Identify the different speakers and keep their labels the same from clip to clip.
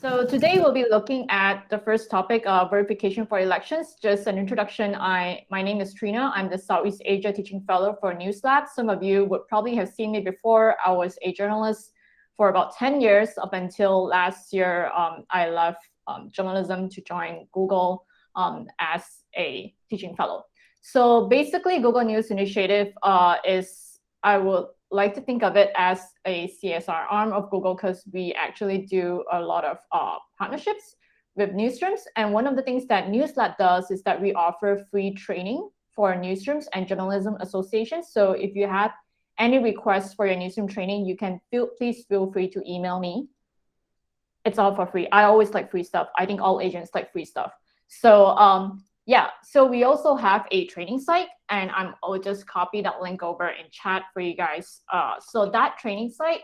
Speaker 1: So today we'll be looking at the first topic of verification for elections. Just an introduction, my name is Trina. I'm the Southeast Asia Teaching Fellow for NewsLab. Some of you would probably have seen me before. I was a journalist for about 10 years up until last year. I left journalism to join Google as a teaching fellow. So basically, Google News Initiative I would like to think of it as a CSR arm of Google because we actually do a lot of partnerships with newsrooms. And one of the things that NewsLab does is that we offer free training for newsrooms and journalism associations. So if you have any requests for your newsroom training, you can please feel free to email me. It's all for free. I always like free stuff. I think all agents like free stuff. So yeah, so we also have a training site, and I'll just copy that link over in chat for you guys. So that training site,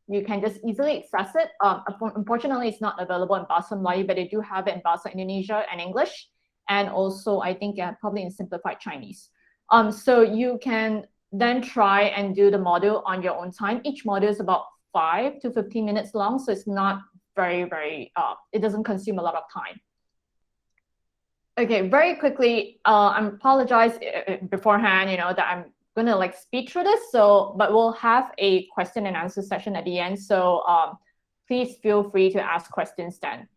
Speaker 1: you can just easily access it. Unfortunately, it's not available in Bahasa Melayu, but they do have it in Bahasa Indonesia and English, and also I think probably in simplified Chinese. So you can then try and do the module on your own time. Each module is about 5 to 15 minutes long, so it's not very, it doesn't consume a lot of time. Okay, very quickly, I apologize beforehand, that I'm gonna speed through this. But we'll have a question and answer session at the end. So please feel free to ask questions then.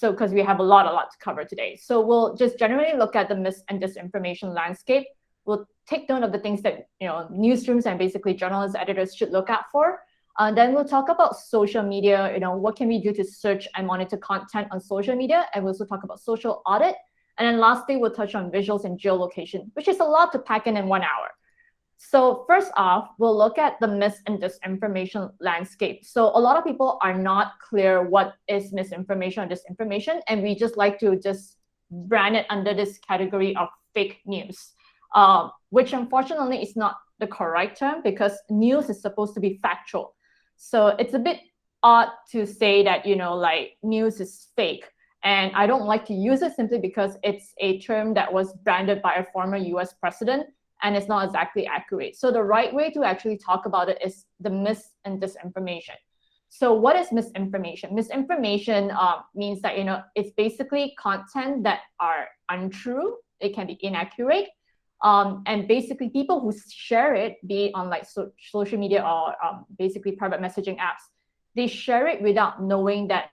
Speaker 1: Because we have a lot to cover today. So we'll just generally look at the mis and disinformation landscape. We'll take note of the things that newsrooms and basically journalists, editors should look out for. Then we'll talk about social media. What can we do to search and monitor content on social media, and we'll also talk about social audit. And then lastly, we'll touch on visuals and geolocation, which is a lot to pack in 1 hour. So first off, we'll look at the mis and disinformation landscape. So a lot of people are not clear what is misinformation or disinformation, and we just like to just brand it under this category of fake news, which unfortunately is not the correct term because news is supposed to be factual. So it's a bit odd to say that, news is fake. And I don't like to use it simply because it's a term that was branded by a former US president, and it's not exactly accurate. So the right way to actually talk about it is the mis and disinformation. So what is misinformation? Misinformation means that, it's basically content that are untrue. It can be inaccurate. And basically people who share it, be it on social media or basically private messaging apps, they share it without knowing that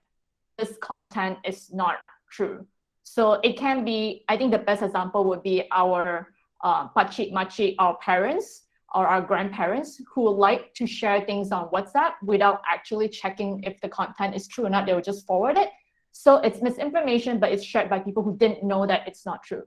Speaker 1: this content is not true. So it can be, I think the best example would be our pakcik, makcik, our parents or our grandparents who like to share things on WhatsApp without actually checking if the content is true or not. They will just forward it. So it's misinformation, but it's shared by people who didn't know that it's not true.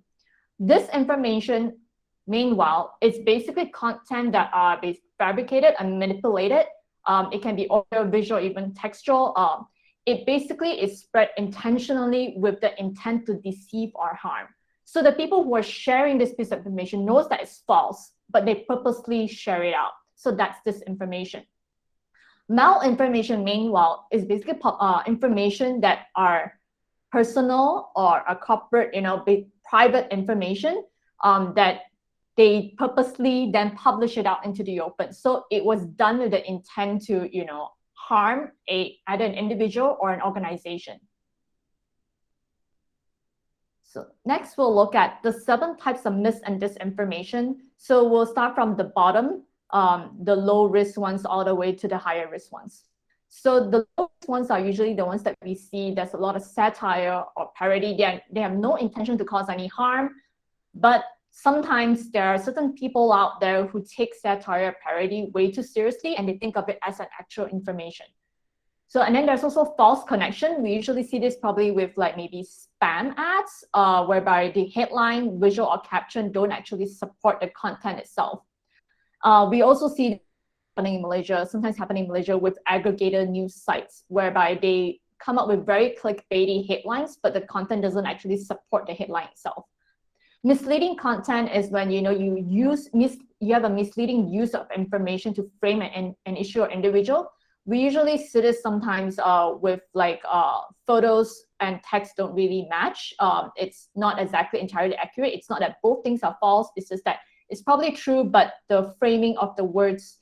Speaker 1: This information, meanwhile, is basically content that are fabricated and manipulated. It can be audio, visual, even textual. It basically is spread intentionally with the intent to deceive or harm. So the people who are sharing this piece of information knows that it's false, but they purposely share it out. So that's disinformation. Malinformation, meanwhile, is basically information that are personal or a corporate, private information that they purposely then publish it out into the open. So it was done with the intent to, harm either an individual or an organization. So next, we'll look at the 7 types of mis and disinformation. So we'll start from the bottom, the low risk ones, all the way to the higher risk ones. So the low risk ones are usually the ones that we see there's a lot of satire or parody. They have no intention to cause any harm, but sometimes there are certain people out there who take satire parody way too seriously, and they think of it as an actual information. So, and then there's also false connection. We usually see this probably with maybe spam ads, whereby the headline, visual, or caption don't actually support the content itself. We also see happening in Malaysia, sometimes happening in Malaysia with aggregator news sites, whereby they come up with very clickbaity headlines, but the content doesn't actually support the headline itself. Misleading content is when you have a misleading use of information to frame an issue or individual. We usually see this sometimes with photos and text don't really match. It's not exactly entirely accurate. It's not that both things are false. It's just that it's probably true, but the framing of the words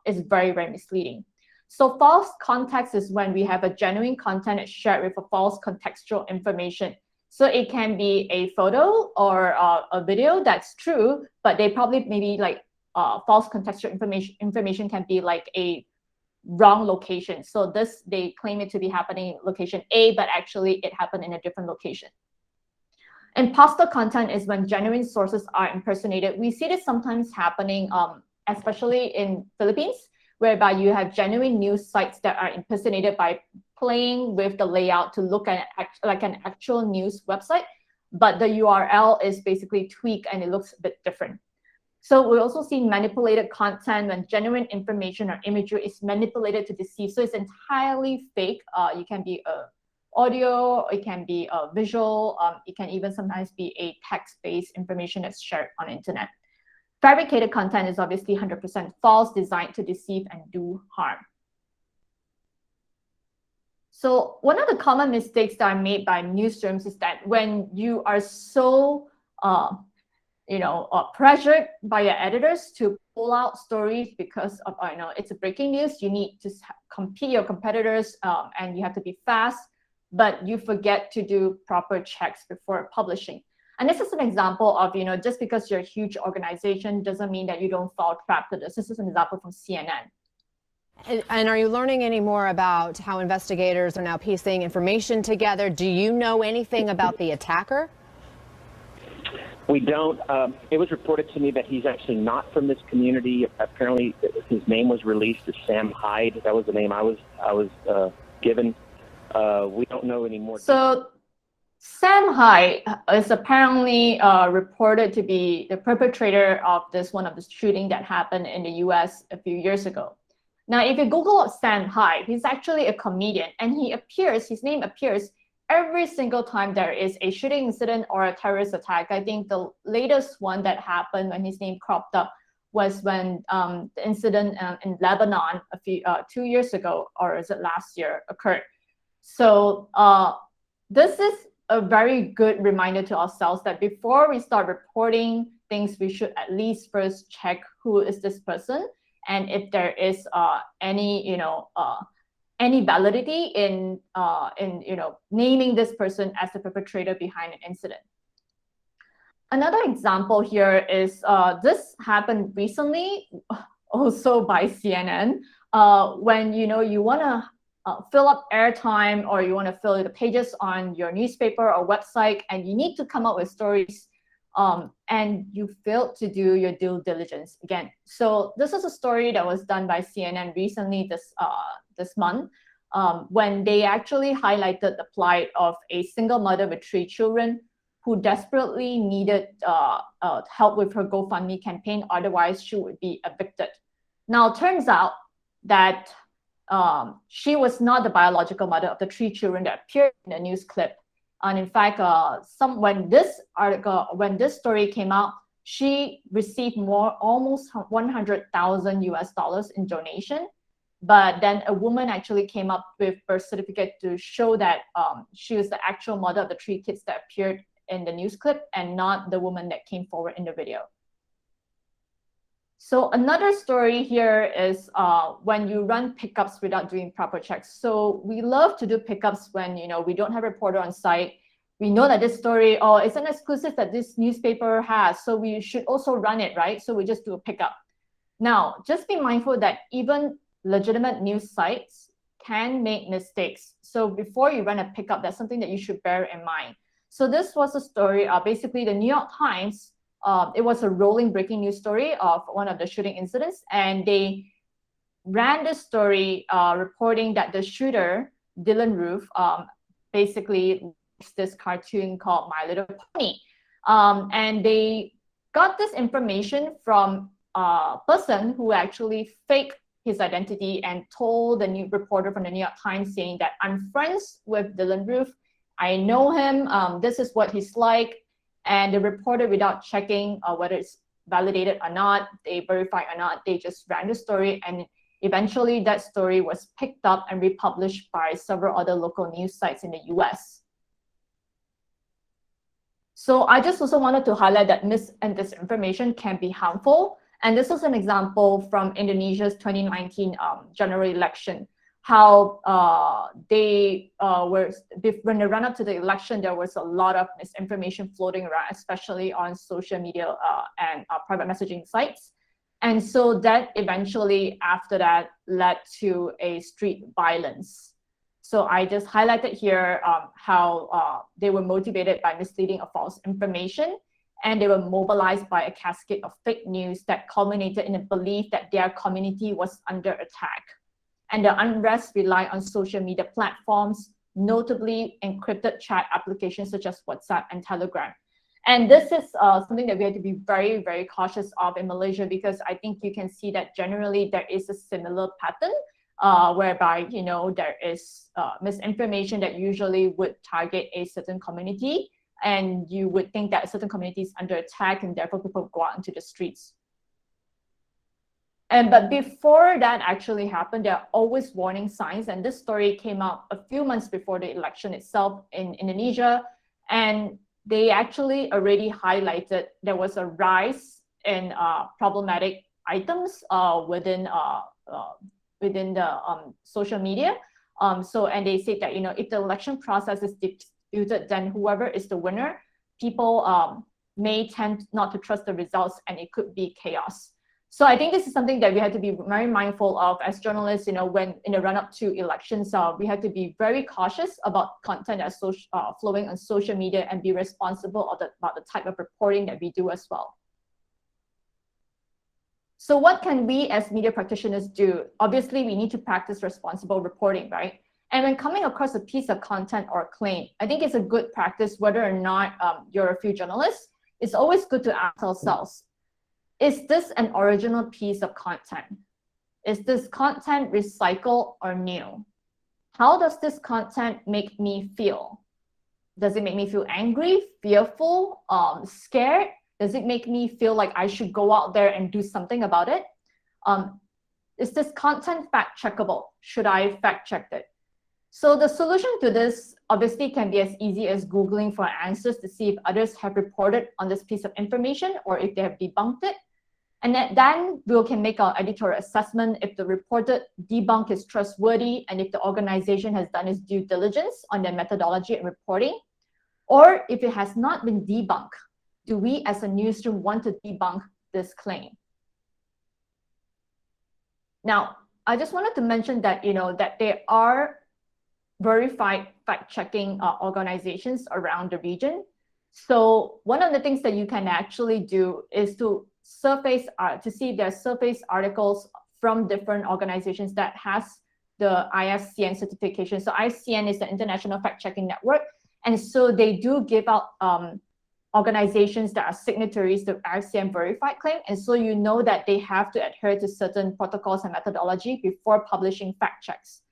Speaker 1: is very, very misleading. So false context is when we have a genuine content that's shared with a false contextual information. So it can be a photo or a video that's true, but they probably maybe like false contextual information can be like a wrong location. So this, they claim it to be happening in location A, but actually it happened in a different location. Imposter content is when genuine sources are impersonated. We see this sometimes happening, especially in Philippines, whereby you have genuine news sites that are impersonated by playing with the layout to look at like an actual news website, but the URL is basically tweaked and it looks a bit different. So we also see manipulated content when genuine information or imagery is manipulated to deceive. So it's entirely fake. It can be audio, it can be a visual, it can even sometimes be a text-based information that's shared on the internet. Fabricated content is obviously 100% false, designed to deceive and do harm. So one of the common mistakes that are made by newsrooms is that when you are so pressured by your editors to pull out stories because of it's a breaking news, you need to compete your competitors and you have to be fast, but you forget to do proper checks before publishing. And this is an example of, just because you're a huge organization doesn't mean that you don't fall trap to this. This is an example from CNN.
Speaker 2: And are you learning any more about how investigators are now piecing information together? Do you know anything about the attacker?
Speaker 3: We don't. It was reported to me that he's actually not from this community. Apparently, his name was released as Sam Hyde. That was the name I was given. We don't know any more.
Speaker 1: So Sam Hyde is apparently reported to be the perpetrator of one of the shooting that happened in the US a few years ago. Now, if you Google up Sam Hyde, he's actually a comedian, and his name appears every single time there is a shooting incident or a terrorist attack. I think the latest one that happened when his name cropped up was when the incident in Lebanon 2 years ago, or is it last year, occurred. So this is a very good reminder to ourselves that before we start reporting things, we should at least first check who is this person, and if there is any validity in naming this person as the perpetrator behind an incident. Another example here is this happened recently, also by CNN, when you want to fill up airtime, or you want to fill the pages on your newspaper or website, and you need to come up with stories, and you failed to do your due diligence again. So this is a story that was done by CNN recently this month, when they actually highlighted the plight of a single mother with 3 children who desperately needed help with her GoFundMe campaign, otherwise she would be evicted. Now, it turns out that she was not the biological mother of the 3 children that appeared in the news clip. And in fact, when this story came out, she received almost $100,000 in donation. But then a woman actually came up with birth certificate to show that she was the actual mother of the 3 kids that appeared in the news clip, and not the woman that came forward in the video. So another story here is when you run pickups without doing proper checks. So we love to do pickups when we don't have a reporter on site. We know that this story, it's an exclusive that this newspaper has, so we should also run it, right? So we just do a pickup. Now, just be mindful that even legitimate news sites can make mistakes. So before you run a pickup, that's something that you should bear in mind. So this was a story, basically the New York Times, it was a rolling breaking news story of one of the shooting incidents, and they ran this story reporting that the shooter, Dylan Roof, basically this cartoon called My Little Pony. And they got this information from a person who actually faked his identity and told the new reporter from the New York Times, saying that I'm friends with Dylan Roof, I know him, this is what he's like. And the reporter, without checking whether it's validated or not, they verified or not, they just ran the story, and eventually that story was picked up and republished by several other local news sites in the US. So I just also wanted to highlight that mis and disinformation can be harmful, And this was an example from Indonesia's 2019 general election, how when they run up to the election, there was a lot of misinformation floating around, especially on social media and private messaging sites. And so that eventually, after that, led to a street violence. So I just highlighted here how they were motivated by misleading or false information, and they were mobilized by a cascade of fake news that culminated in a belief that their community was under attack. And the unrest relied on social media platforms, notably encrypted chat applications such as WhatsApp and Telegram. And this is something that we have to be very, very cautious of in Malaysia, because I think you can see that generally there is a similar pattern whereby, you know, there is misinformation that usually would target a certain community, and you would think that a certain community is under attack, and therefore people go out into the streets. But before that actually happened, there are always warning signs. And this story came out a few months before the election itself in Indonesia. And they actually already highlighted there was a rise in problematic items within the social media. And they said that, you know, if the election process is disputed, then whoever is the winner, people may tend not to trust the results, and it could be chaos. So I think this is something that we have to be very mindful of as journalists. You know, when in the run-up to elections, we have to be very cautious about content that's flowing on social media, and be responsible about the type of reporting that we do as well. So what can we as media practitioners do? Obviously, we need to practice responsible reporting, right? And when coming across a piece of content or claim, I think it's a good practice, whether or not you're a few journalists, it's always good to ask ourselves, is this an original piece of content? Is this content recycled or new? How does this content make me feel? Does it make me feel angry, fearful, scared? Does it make me feel like I should go out there and do something about it? Is this content fact checkable? Should I fact check it? So the solution to this obviously can be as easy as Googling for answers to see if others have reported on this piece of information or if they have debunked it. And then we can make our editorial assessment if the reported debunk is trustworthy and if the organization has done its due diligence on their methodology and reporting. Or if it has not been debunked, do we as a newsroom want to debunk this claim? Now, I just wanted to mention that, you know, that there are verified fact-checking organizations around the region. So one of the things that you can actually do is to surface to see if there are surface articles from different organizations that has the IFCN certification. So IFCN is the International Fact-Checking Network, and so they do give out organizations that are signatories to IFCN verified claim, and so you know that they have to adhere to certain protocols and methodology before publishing fact checks.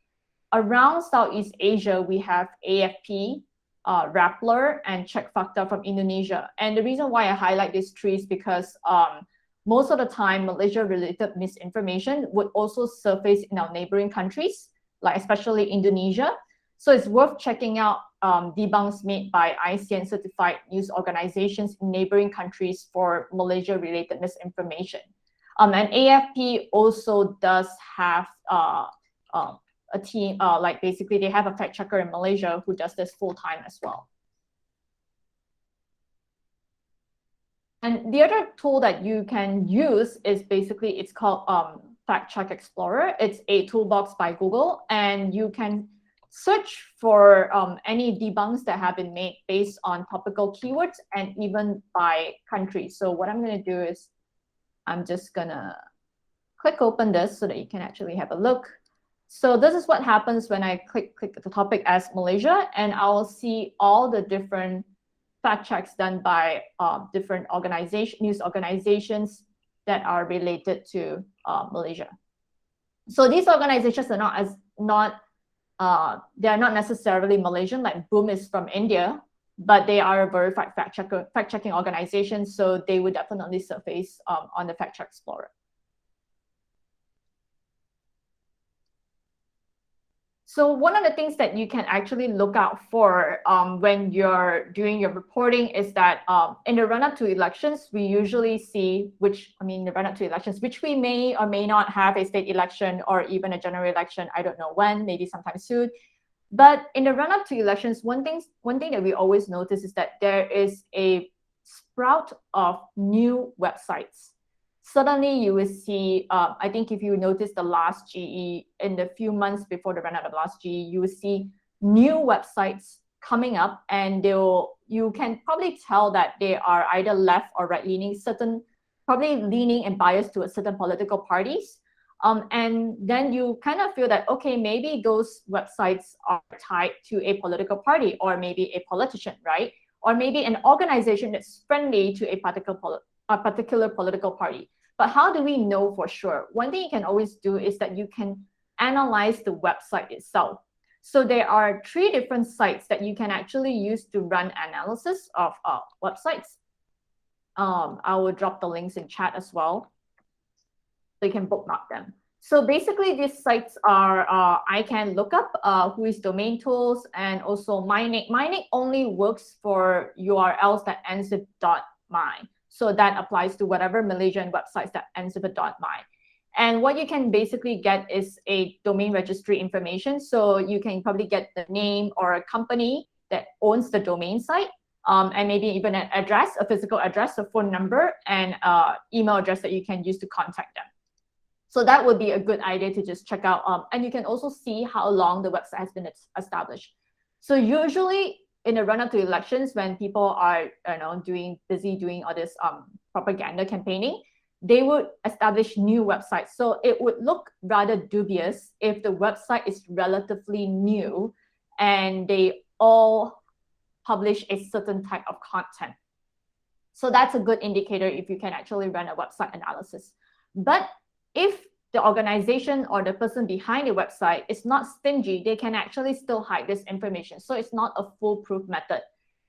Speaker 1: Around Southeast Asia, we have AFP, Rappler, and Check Fakta from Indonesia. And the reason why I highlight these three is because most of the time, Malaysia-related misinformation would also surface in our neighboring countries, like especially Indonesia. So it's worth checking out debunks made by ICN-certified news organizations in neighboring countries for Malaysia-related misinformation. And AFP also does have a team, like basically they have a fact checker in Malaysia who does this full time as well. And the other tool that you can use is basically, it's called Fact Check Explorer. It's a toolbox by Google, and you can search for any debunks that have been made based on topical keywords and even by country. So what I'm going to do is I'm just going to click open this so that you can actually have a look. So this is what happens when I click the topic as Malaysia, and I'll see all the different fact checks done by different news organizations that are related to Malaysia. So these organizations are they are not necessarily Malaysian, like Boom is from India, but they are a verified fact-checking organization, so they would definitely surface on the Fact Check Explorer. So one of the things that you can actually look out for when you're doing your reporting is that in the run-up to elections, we usually see, the run-up to elections, which we may or may not have a state election or even a general election. I don't know when, maybe sometime soon. But in the run-up to elections, one thing that we always notice is that there is a sprout of new websites. Suddenly you will see, I think if you notice the last GE, in the few months before the run-up of last GE, you will see new websites coming up, and you can probably tell that they are either left or right-leaning, probably leaning and biased to a certain political parties. And then you kind of feel that, okay, maybe those websites are tied to a political party or maybe a politician, right? Or maybe an organization that's friendly to a particular political party. But how do we know for sure? One thing you can always do is that you can analyze the website itself. So there are 3 different sites that you can actually use to run analysis of websites. I will drop the links in chat as well, so you can bookmark them. So basically, these sites are I can look up who is domain tools, and also Minic. Minic only works for URLs that ends with .my. So that applies to whatever Malaysian websites that ends with a .my. And what you can basically get is a domain registry information. So you can probably get the name or a company that owns the domain site, and maybe even an address, a physical address, a phone number, and email address that you can use to contact them. So that would be a good idea to just check out. And you can also see how long the website has been established. So usually in the run-up to elections, when people are busy doing all this propaganda campaigning, they would establish new websites. So it would look rather dubious if the website is relatively new and they all publish a certain type of content. So that's a good indicator if you can actually run a website analysis. But if the organization or the person behind the website is not stingy, they can actually still hide this information. So it's not a foolproof method.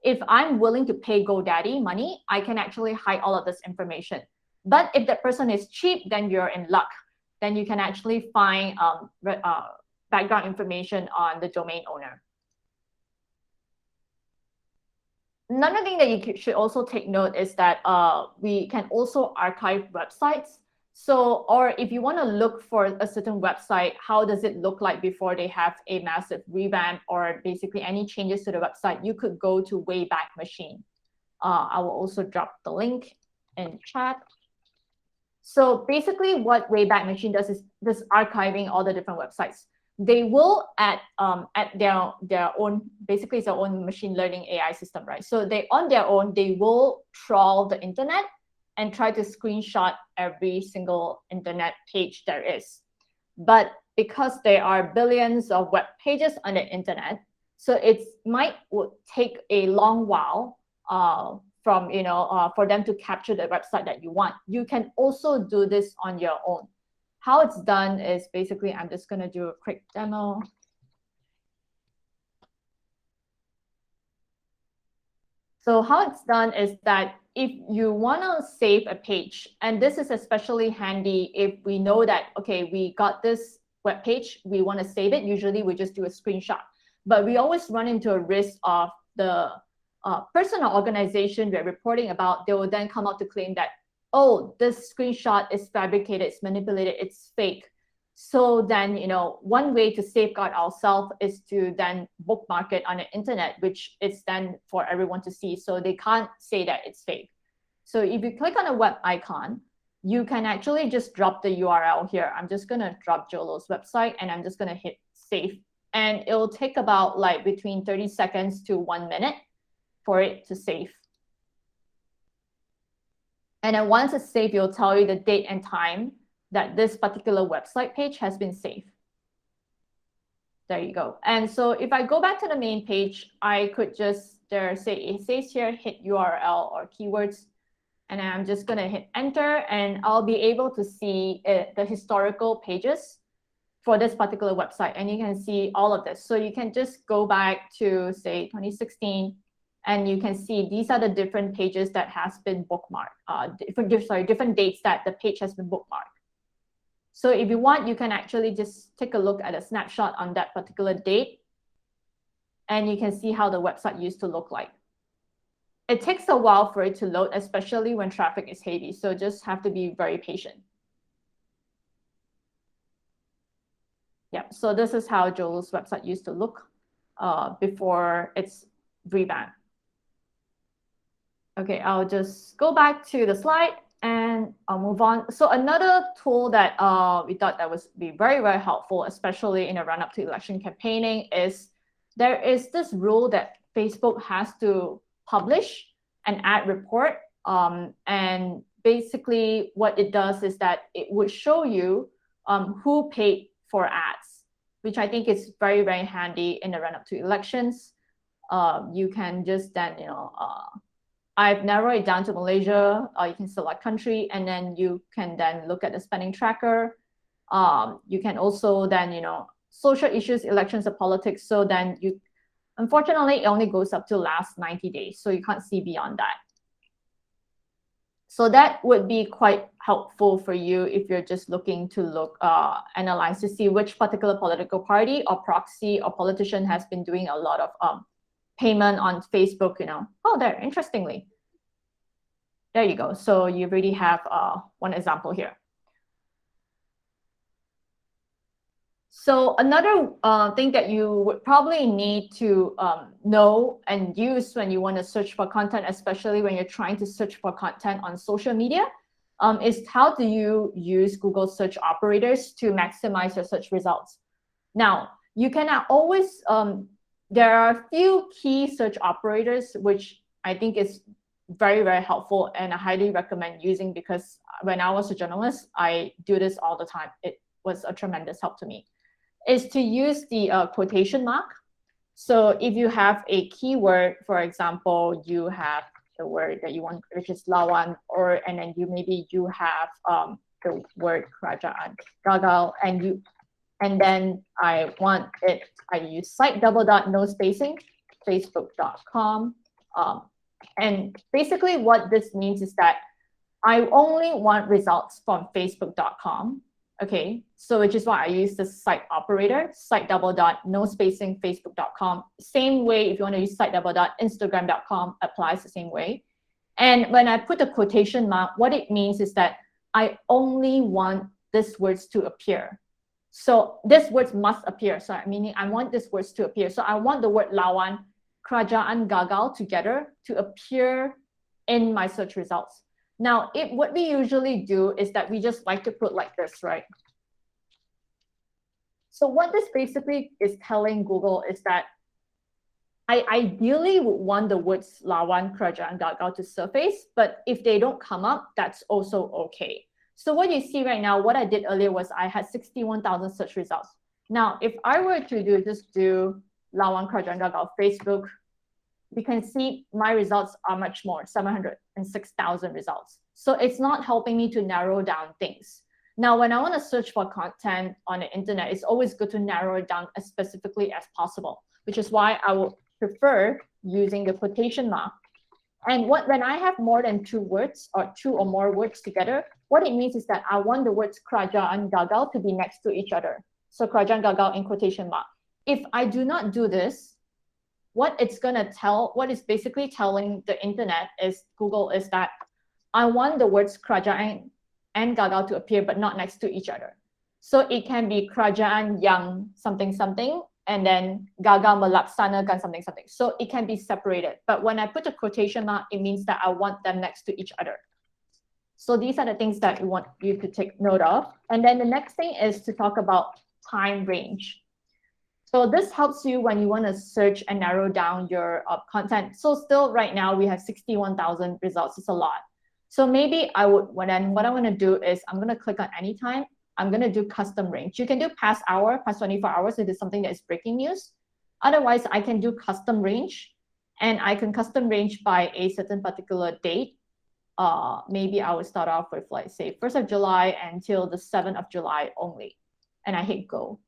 Speaker 1: If I'm willing to pay GoDaddy money, I can actually hide all of this information. But if that person is cheap, then you're in luck. Then you can actually find background information on the domain owner. Another thing that you should also take note is that we can also archive websites. So, or if you want to look for a certain website, how does it look like before they have a massive revamp or basically any changes to the website, you could go to Wayback Machine. I will also drop the link in chat. So basically what Wayback Machine does is this archiving all the different websites. They will at their own, basically it's their own machine learning AI system, right? So on their own, they will trawl the internet and try to screenshot every single internet page there is. But because there are billions of web pages on the internet, so it would take a long while for them to capture the website that you want. You can also do this on your own. How it's done is basically, I'm just going to do a quick demo. So how it's done is that if you want to save a page, and this is especially handy if we know that, okay, we got this web page, we want to save it. Usually we just do a screenshot, but we always run into a risk of the person or organization we're reporting about. They will then come out to claim that, oh, this screenshot is fabricated, it's manipulated, it's fake. So then, one way to safeguard ourselves is to then bookmark it on the internet, which is then for everyone to see. So they can't say that it's fake. So if you click on a web icon, you can actually just drop the URL here. I'm just going to drop Jolo's website and I'm just going to hit save. And it'll take about between 30 seconds to 1 minute for it to save. And then once it's saved, it'll tell you the date and time that this particular website page has been saved. There you go. And so if I go back to the main page, I could just it says here, hit URL or keywords. And I'm just going to hit enter, and I'll be able to see the historical pages for this particular website. And you can see all of this. So you can just go back to, say, 2016. And you can see these are the different pages that has been bookmarked, different dates that the page has been bookmarked. So if you want, you can actually just take a look at a snapshot on that particular date, and you can see how the website used to look like. It takes a while for it to load, especially when traffic is heavy. So just have to be very patient. Yeah, so this is how Joel's website used to look before its revamp. Okay, I'll just go back to the slide and I'll move on. So another tool that we thought that was be very, very helpful, especially in a run-up to election campaigning, is there is this rule that Facebook has to publish an ad report. And basically what it does is that it would show you who paid for ads, which I think is very, very handy in the run-up to elections. You can just then, I've narrowed it down to Malaysia. You can select country, and then you can then look at the spending tracker. You can also then, social issues, elections, or politics. So then you, unfortunately, it only goes up to last 90 days. So you can't see beyond that. So that would be quite helpful for you if you're just looking to analyze to see which particular political party or proxy or politician has been doing a lot of payment on Facebook, Oh, there, interestingly. There you go. So you really have one example here. So another thing that you would probably need to know and use when you want to search for content, especially when you're trying to search for content on social media, is how do you use Google search operators to maximize your search results. Now, you can always, there are a few key search operators, which I think is very, very helpful, and I highly recommend using, because when I was a journalist, I do this all the time. It was a tremendous help to me. Is to use the quotation mark. So if you have a keyword, for example, you have the word that you want, which is lawan, and then maybe you have the word kerajaan gagal, and then I use site / no spacing, facebook.com. And basically what this means is that I only want results from facebook.com. Okay, so which is why I use the site operator, site / no spacing, facebook.com. Same way, if you want to use site / instagram.com, applies the same way. And when I put the quotation mark, what it means is that I only want these words to appear. So these words must appear. So meaning I want these words to appear. So I want the word lawan, kerajaan gagal together to appear in my search results. Now, what we usually do is that we just like to put like this, right? So what this basically is telling Google is that I ideally would want the words lawan, kerajaan gagal to surface, but if they don't come up, that's also okay. So what you see right now, what I did earlier was I had 61,000 search results. Now, if I were to just do lawan, kerajaan gagal, Facebook, you can see my results are much more, 706,000 results. So it's not helping me to narrow down things. Now, when I want to search for content on the internet, it's always good to narrow it down as specifically as possible, which is why I will prefer using the quotation mark. And when I have more than 2 words or 2 or more words together, what it means is that I want the words kerajaan gagal to be next to each other. So kerajaan gagal in quotation mark. If I do not do this, what is basically telling the internet is Google is that I want the words kerajaan and gagal to appear, but not next to each other. So it can be kerajaan yang something something, and then gagal melaksanakan something something. So it can be separated. But when I put a quotation mark, it means that I want them next to each other. So these are the things that we want you to take note of. And then the next thing is to talk about time range. So this helps you when you want to search and narrow down your content. So still right now we have 61,000 results. It's a lot. So maybe what I want to do is I'm going to click on anytime. I'm going to do custom range. You can do past hour, past 24 hours if it's something that is breaking news. Otherwise, I can do custom range, and I can custom range by a certain particular date. Maybe I would start off with, like, say, 1st of July until the 7th of July only. And I hit go.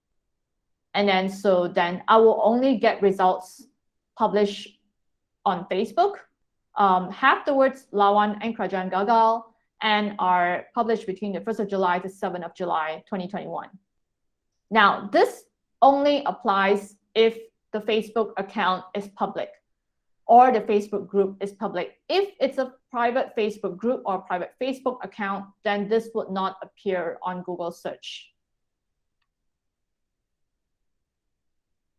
Speaker 1: And then I will only get results published on Facebook. Have the words lawan and kerajaan gagal, and are published between the 1st of July to 7th of July, 2021. Now, this only applies if the Facebook account is public or the Facebook group is public. If it's a private Facebook group or private Facebook account, then this would not appear on Google search.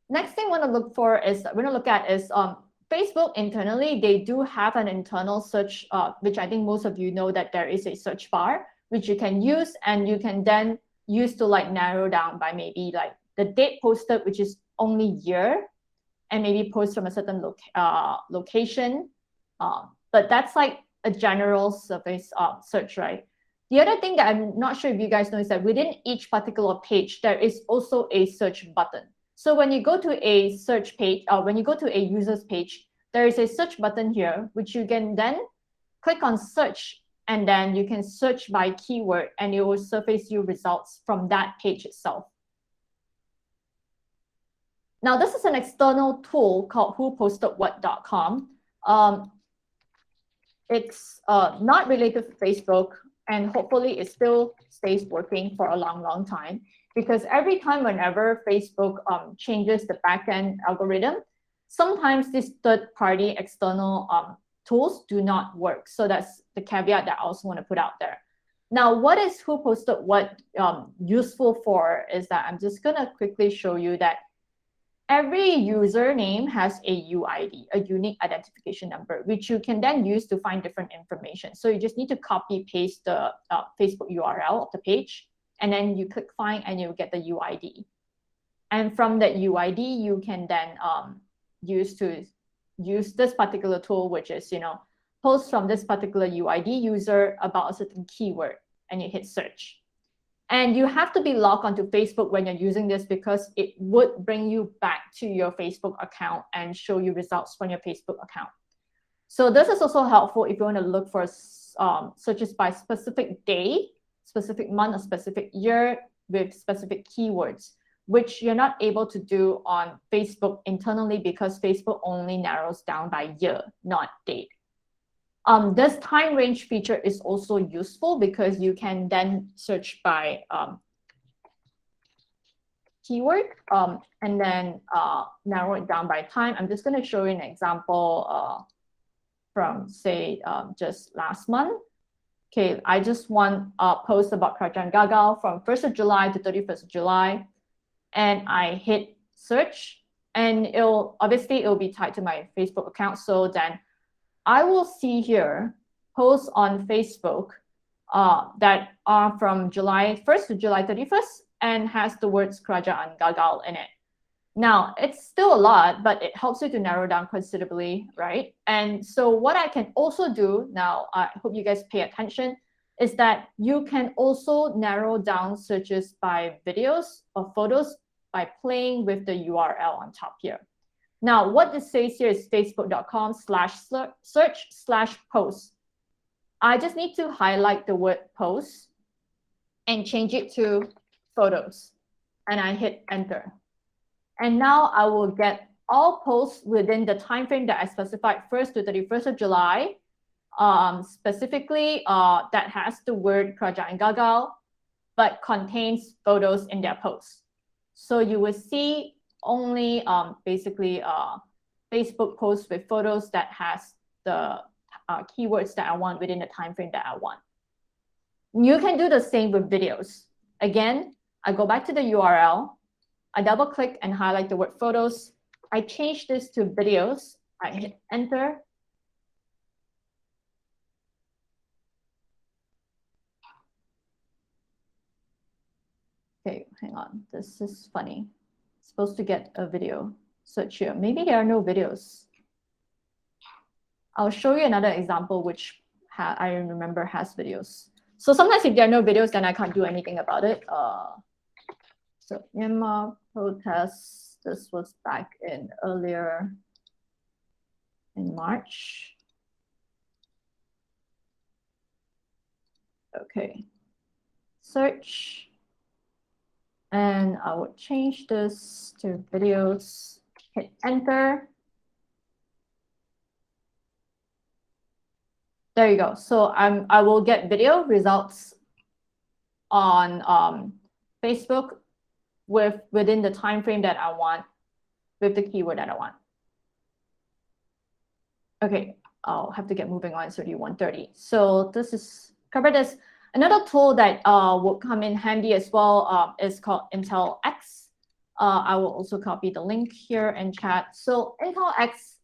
Speaker 1: Next thing we're going to look at is Facebook internally. They do have an internal search, which I think most of you know that there is a search bar, which you can use, and you can then use to like narrow down by maybe like the date posted, which is only year, and maybe post from a certain location. But that's like a general surface search, right? The other thing that I'm not sure if you guys know is that within each particular page, there is also a search button. So when you go to a search page, when you go to a user's page, there is a search button here, which you can then click on search, and then you can search by keyword, and it will surface you results from that page itself. Now, this is an external tool called whopostedwhat.com. It's not related to Facebook, and hopefully it still stays working for a long, long time, because every time whenever Facebook changes the backend algorithm, sometimes these third-party external tools do not work. So that's the caveat that I also want to put out there. Now, what is Who Posted What useful for is that I'm just going to quickly show you that every username has a UID, a unique identification number, which you can then use to find different information. So you just need to copy paste the Facebook URL of the page, and then you click find and you'll get the UID. And from that UID, you can then use this particular tool, which is, post from this particular UID user about a certain keyword, and you hit search. And you have to be logged onto Facebook when you're using this, because it would bring you back to your Facebook account and show you results from your Facebook account. So this is also helpful if you want to look for searches by specific day, specific month, or specific year with specific keywords, which you're not able to do on Facebook internally, because Facebook only narrows down by year, not date. This time range feature is also useful because you can then search by keyword and then narrow it down by time. I'm just going to show you an example from, say, just last month. Okay, I just want a post about Croptangle from 1st of July to 31st of July, and I hit search, and it'll be tied to my Facebook account. So then I will see here posts on Facebook that are from July 1st to July 31st and has the words Croptangle in it. Now, it's still a lot, but it helps you to narrow down considerably, right? And so what I can also do now, I hope you guys pay attention, is that you can also narrow down searches by videos or photos by playing with the URL on top here. Now, what this says here is facebook.com/search/post. I just need to highlight the word post and change it to photos, and I hit enter. And now I will get all posts within the time frame that I specified, 1st to 31st of July, specifically that has the word Croptangle, but contains photos in their posts. So you will see only basically Facebook posts with photos that has the keywords that I want within the time frame that I want. You can do the same with videos. Again, I go back to the URL, I double click and highlight the word photos. I change this to videos. I hit enter. Okay, hang on. This is funny. Supposed to get a video search here. Maybe there are no videos. I'll show you another example which I remember has videos. So sometimes if there are no videos, then I can't do anything about it. So Myanmar protests, this was back in earlier in March. Okay, search. And I would change this to videos, hit enter. There you go. So I will get video results on Facebook within the time frame that I want, with the keyword that I want. Okay, I'll have to get moving on. It's already 1:30. So this is cover this. Another tool that will come in handy as well is called Intel X. I will also copy the link here in chat. So Intel X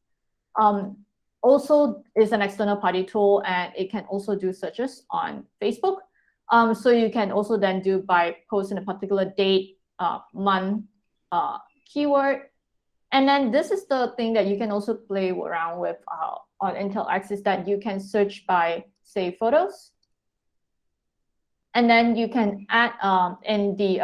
Speaker 1: also is an external party tool, and it can also do searches on Facebook. So you can also then do by posting a particular date, month, keyword. And then this is the thing that you can also play around with on Intel X, is that you can search by, say, photos. And then you can add in the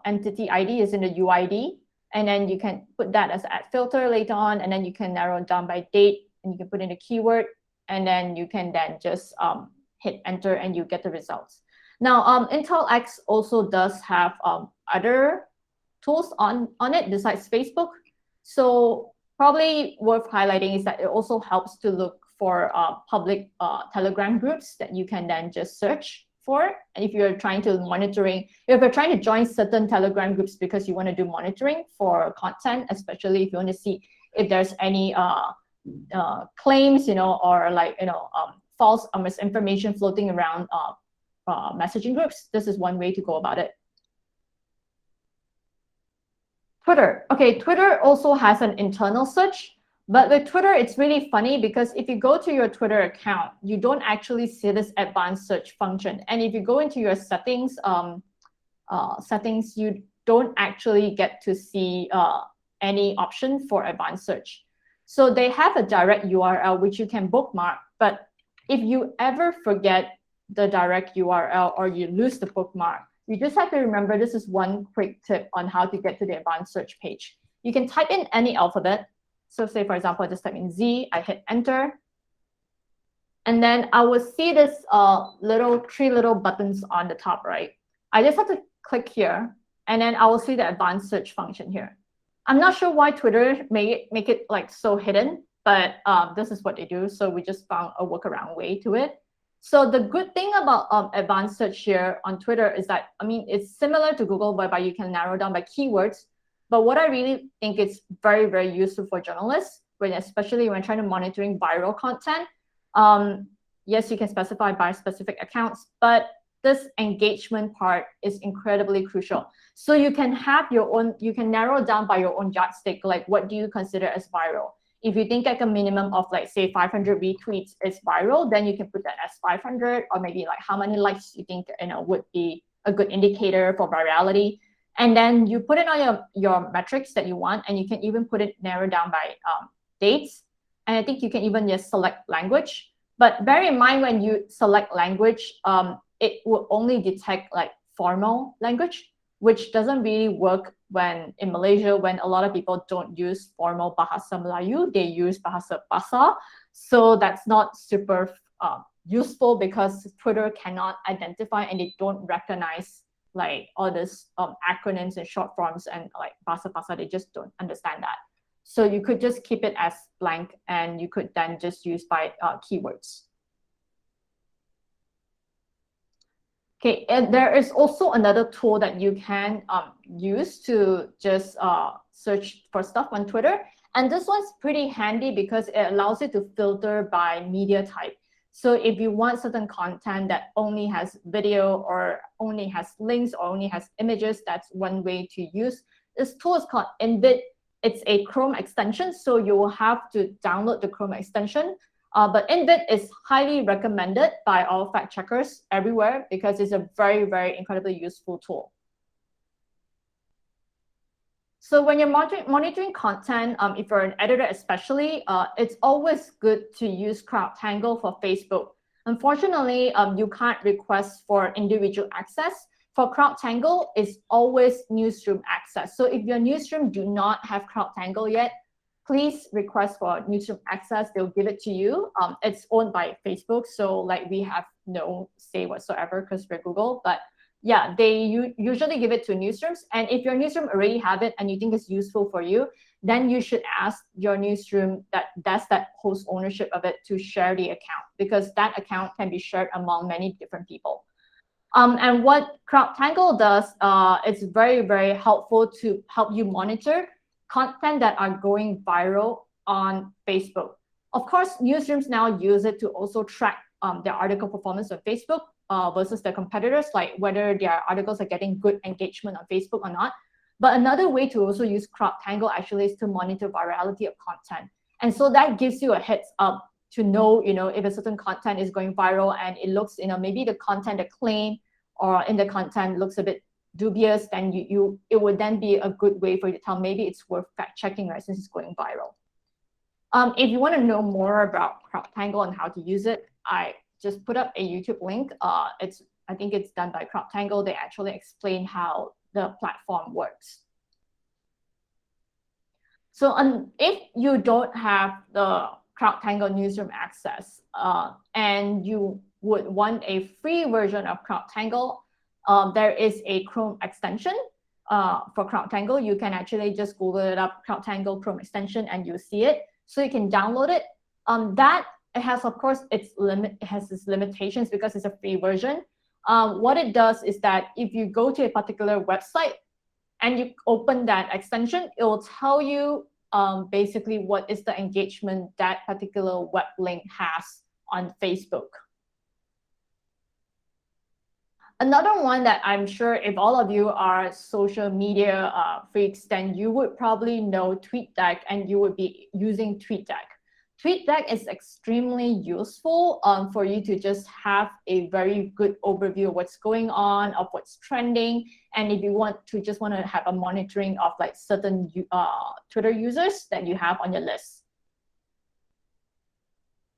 Speaker 1: entity ID is in the UID. And then you can put that as add filter later on. And then you can narrow it down by date. And you can put in a keyword. And then you can then just hit enter and you get the results. Now, Intel X also does have other tools on it besides Facebook. So probably worth highlighting is that it also helps to look for public Telegram groups that you can then just search for. And if you're trying to join certain Telegram groups because you want to do monitoring for content, especially if you want to see if there's any claims, or like, false or misinformation floating around messaging groups, this is one way to go about it. Twitter. Okay, Twitter also has an internal search, but with Twitter, it's really funny because if you go to your Twitter account, you don't actually see this advanced search function. And if you go into your settings, you don't actually get to see any option for advanced search. So they have a direct URL which you can bookmark, but if you ever forget the direct URL or you lose the bookmark, you just have to remember this is one quick tip on how to get to the advanced search page. You can type in any alphabet. So say, for example, I just type in Z, I hit enter. And then I will see this three little buttons on the top right. I just have to click here, and then I will see the advanced search function here. I'm not sure why Twitter make it like so hidden, but this is what they do. So we just found a workaround way to it. So the good thing about advanced search here on Twitter is that, it's similar to Google, whereby you can narrow down by keywords. But what I really think is very, very useful for journalists, especially when trying to monitoring viral content. Yes, you can specify by specific accounts, but this engagement part is incredibly crucial. So you can have you can narrow down by your own yardstick, like what do you consider as viral? If you think like a minimum of like, say, 500 retweets is viral, then you can put that as 500, or maybe like how many likes you think would be a good indicator for virality. And then you put it on your metrics that you want, and you can even put it narrowed down by dates. And I think you can even just select language. But bear in mind, when you select language, it will only detect like formal language, which doesn't really work in Malaysia, when a lot of people don't use formal Bahasa Melayu, they use Bahasa Pasar. So that's not super useful because Twitter cannot identify and they don't recognize like all this acronyms and short forms and like Bahasa Pasar, they just don't understand that. So you could just keep it as blank, and you could then just use by keywords. Okay, and there is also another tool that you can use to just search for stuff on Twitter. And this one's pretty handy because it allows you to filter by media type. So if you want certain content that only has video or only has links or only has images, that's one way to use. This tool is called Invid. It's a Chrome extension, so you will have to download the Chrome extension. But Invid is highly recommended by all fact checkers everywhere because it's a very, very incredibly useful tool. So when you're monitoring content, if you're an editor especially, it's always good to use Croptangle for Facebook. Unfortunately, you can't request for individual access. For Croptangle, it's always newsroom access. So if your newsroom do not have Croptangle yet, please request for newsroom access. They'll give it to you. It's owned by Facebook, so like we have no say whatsoever because we're Google, but yeah, they usually give it to newsrooms. And if your newsroom already have it and you think it's useful for you, then you should ask your newsroom that's that host ownership of it to share the account, because that account can be shared among many different people. And what Croptangle does, it's very, very helpful to help you monitor content that are going viral on Facebook. Of course, newsrooms now use it to also track their article performance on Facebook versus their competitors, like whether their articles are getting good engagement on Facebook or not. But another way to also use Croptangle actually is to monitor virality of content. And so that gives you a heads up to know, if a certain content is going viral and it looks, maybe the content, the claim or in the content looks a bit dubious, then it would then be a good way for you to tell maybe it's worth fact checking, right, since it's going viral. If you want to know more about Croptangle and how to use it, I just put up a YouTube link. I think it's done by Croptangle. They actually explain how the platform works. So if you don't have the Croptangle newsroom access and you would want a free version of Croptangle, there is a Chrome extension for Croptangle. You can actually just Google it up, Croptangle Chrome extension, and you'll see it. So you can download it. It has, of course, its limitations because it's a free version. What it does is that if you go to a particular website and you open that extension, it will tell you basically what is the engagement that particular web link has on Facebook. Another one that I'm sure if all of you are social media freaks, then you would probably know TweetDeck and you would be using TweetDeck. TweetDeck is extremely useful for you to just have a very good overview of what's going on, of what's trending. And if you want to have a monitoring of like certain Twitter users that you have on your list.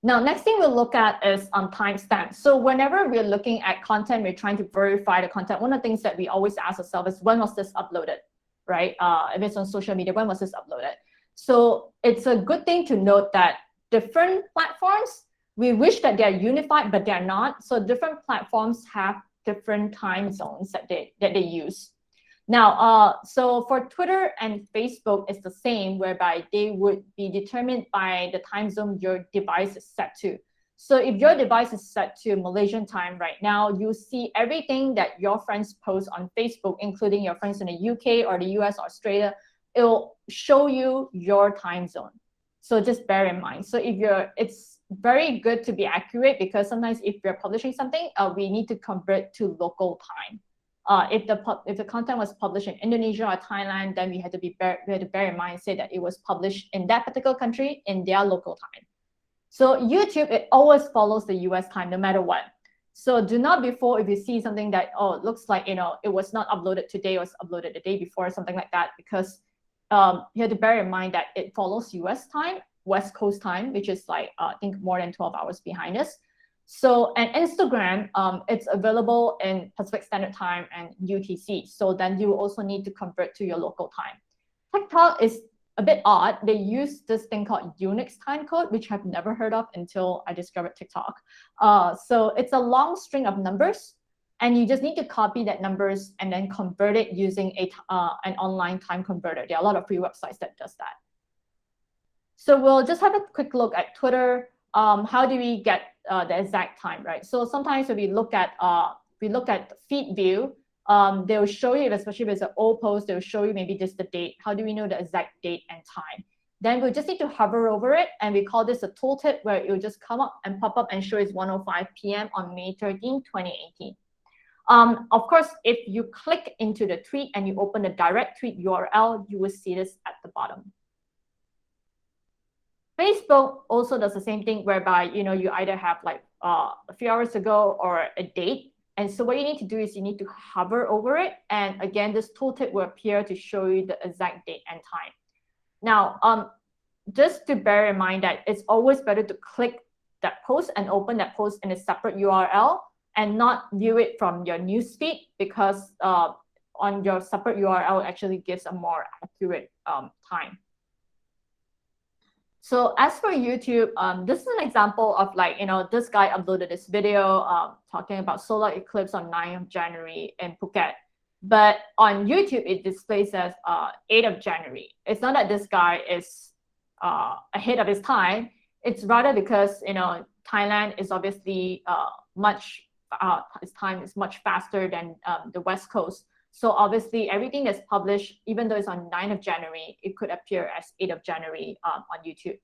Speaker 1: Now, next thing we'll look at is timestamps. So whenever we're looking at content, we're trying to verify the content. One of the things that we always ask ourselves is, when was this uploaded, right? If it's on social media, when was this uploaded? So it's a good thing to note that different platforms, we wish that they're unified, but they're not. So different platforms have different time zones that they use. Now, so for Twitter and Facebook, it's the same, whereby they would be determined by the time zone your device is set to. So if your device is set to Malaysian time right now, you see everything that your friends post on Facebook, including your friends in the UK or the US or Australia, it will show you your time zone. So just bear in mind. So it's very good to be accurate, because sometimes if you're publishing something, we need to convert to local time. If the content was published in Indonesia or Thailand, then we had to bear in mind, say that it was published in that particular country in their local time. So YouTube, it always follows the US time no matter what. So do not be fooled if you see something that, it looks like, it was not uploaded today, it was uploaded the day before or something like that, because you have to bear in mind that it follows US time, West Coast time, which is like, I think more than 12 hours behind us. So, and Instagram, it's available in Pacific Standard Time and UTC. So then you also need to convert to your local time. TikTok is a bit odd. They use this thing called Unix time code, which I've never heard of until I discovered TikTok. So it's a long string of numbers, and you just need to copy that numbers and then convert it using an online time converter. There are a lot of free websites that does that. So we'll just have a quick look at Twitter. How do we get the exact time, right? So sometimes when we look at feed view, they'll show you, especially if it's an old post, they'll show you maybe just the date. How do we know the exact date and time? Then we'll just need to hover over it, and we call this a tooltip, where it will just come up and pop up and show it's 1:05 p.m. on May 13, 2018. Of course, if you click into the tweet and you open the direct tweet URL, you will see this at the bottom. Facebook also does the same thing, whereby you either have like a few hours ago or a date. And so what you need to do is you need to hover over it. And again, this tooltip will appear to show you the exact date and time. Now, just to bear in mind that it's always better to click that post and open that post in a separate URL and not view it from your newsfeed, because on your separate URL actually gives a more accurate time. So as for YouTube, this is an example of like, this guy uploaded this video talking about solar eclipse on 9th of January in Phuket. But on YouTube, it displays as 8th of January. It's not that this guy is ahead of his time. It's rather because, Thailand is obviously his time is much faster than the West Coast. So obviously everything that's published, even though it's on 9th of January, it could appear as 8th of January on YouTube.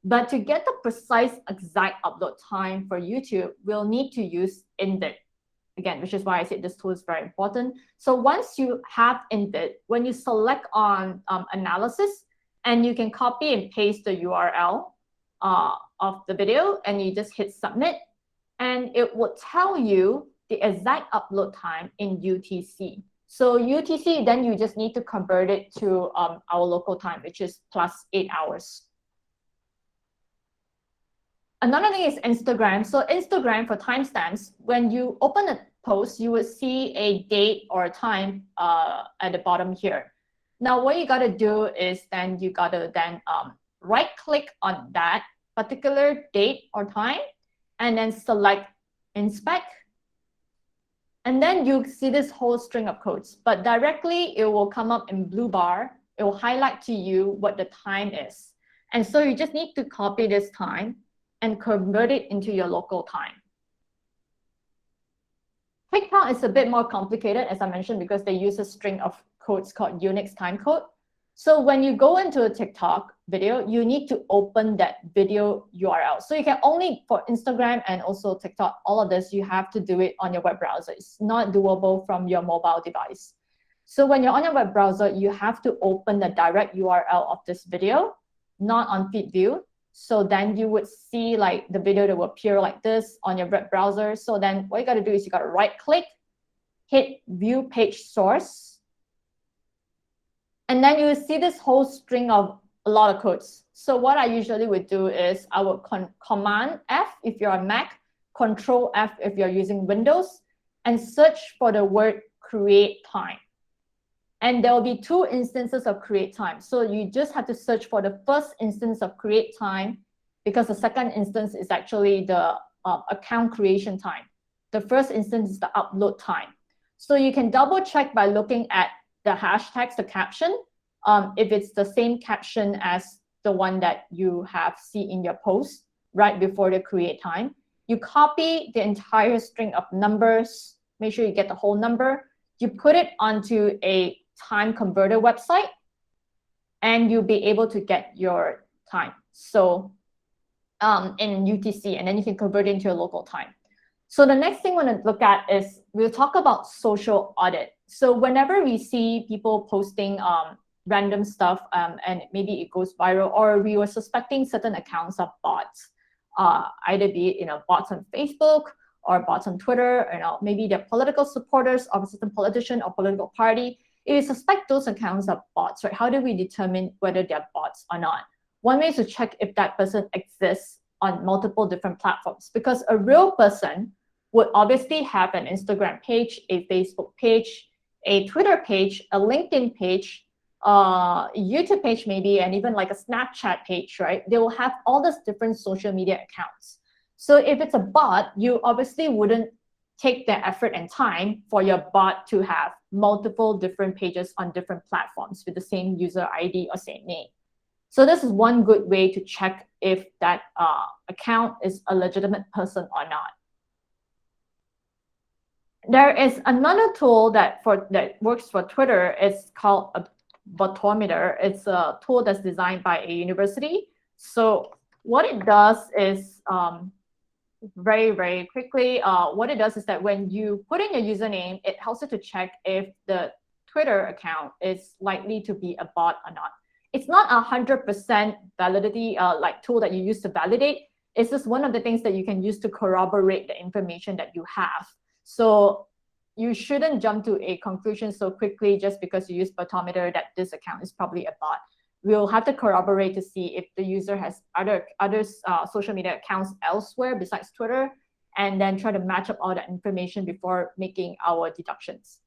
Speaker 1: But to get the precise exact upload time for YouTube, we'll need to use Indeed. Again, which is why I said this tool is very important. So once you have Indeed, when you select on analysis, and you can copy and paste the URL of the video, and you just hit submit, and it will tell you the exact upload time in UTC. So UTC, then you just need to convert it to our local time, which is plus 8 hours. Another thing is Instagram. So Instagram for timestamps, when you open a post, you will see a date or a time at the bottom here. Now, what you got to do is then you got to then right-click on that particular date or time, and then select Inspect. And then you see this whole string of codes, but directly it will come up in blue bar. It will highlight to you what the time is. And so you just need to copy this time and convert it into your local time. Quick count is a bit more complicated, as I mentioned, because they use a string of codes called Unix timecode. So when you go into a TikTok video, you need to open that video URL. So you can only, for Instagram and also TikTok, all of this, you have to do it on your web browser. It's not doable from your mobile device. So when you're on your web browser, you have to open the direct URL of this video, not on feed view. So then you would see like the video that will appear like this on your web browser. So then what you got to do is you got to right click, hit view page source. And then you will see this whole string of a lot of codes. So what I usually would do is I would Command F if you're on Mac, Control F if you're using Windows, and search for the word create time. And there will be 2 instances of create time. So you just have to search for the first instance of create time, because the second instance is actually the account creation time. The first instance is the upload time. So you can double check by looking at the hashtags, the caption, if it's the same caption as the one that you have seen in your post right before the create time. You copy the entire string of numbers, make sure you get the whole number, you put it onto a time converter website, and you'll be able to get your time. So in UTC, and then you can convert it into your local time. So the next thing we're going to look at is we'll talk about social audit. So whenever we see people posting random stuff and maybe it goes viral, or we were suspecting certain accounts of bots, either be it bots on Facebook or bots on Twitter, maybe they're political supporters of a certain politician or political party. If you suspect those accounts of bots, right? How do we determine whether they're bots or not? One way is to check if that person exists on multiple different platforms, because a real person would obviously have an Instagram page, a Facebook page, a Twitter page, a LinkedIn page, a YouTube page maybe, and even like a Snapchat page, right? They will have all these different social media accounts. So if it's a bot, you obviously wouldn't take the effort and time for your bot to have multiple different pages on different platforms with the same user ID or same name. So this is one good way to check if that account is a legitimate person or not. There is another tool that works for Twitter. It's called a Botometer. It's a tool that's designed by a university. So what it does is very, very quickly, what it does is that when you put in your username, it helps you to check if the Twitter account is likely to be a bot or not. It's not 100% validity like tool that you use to validate. It's just one of the things that you can use to corroborate the information that you have. So you shouldn't jump to a conclusion so quickly just because you use Botometer that this account is probably a bot. We'll have to corroborate to see if the user has other social media accounts elsewhere besides Twitter, and then try to match up all that information before making our deductions.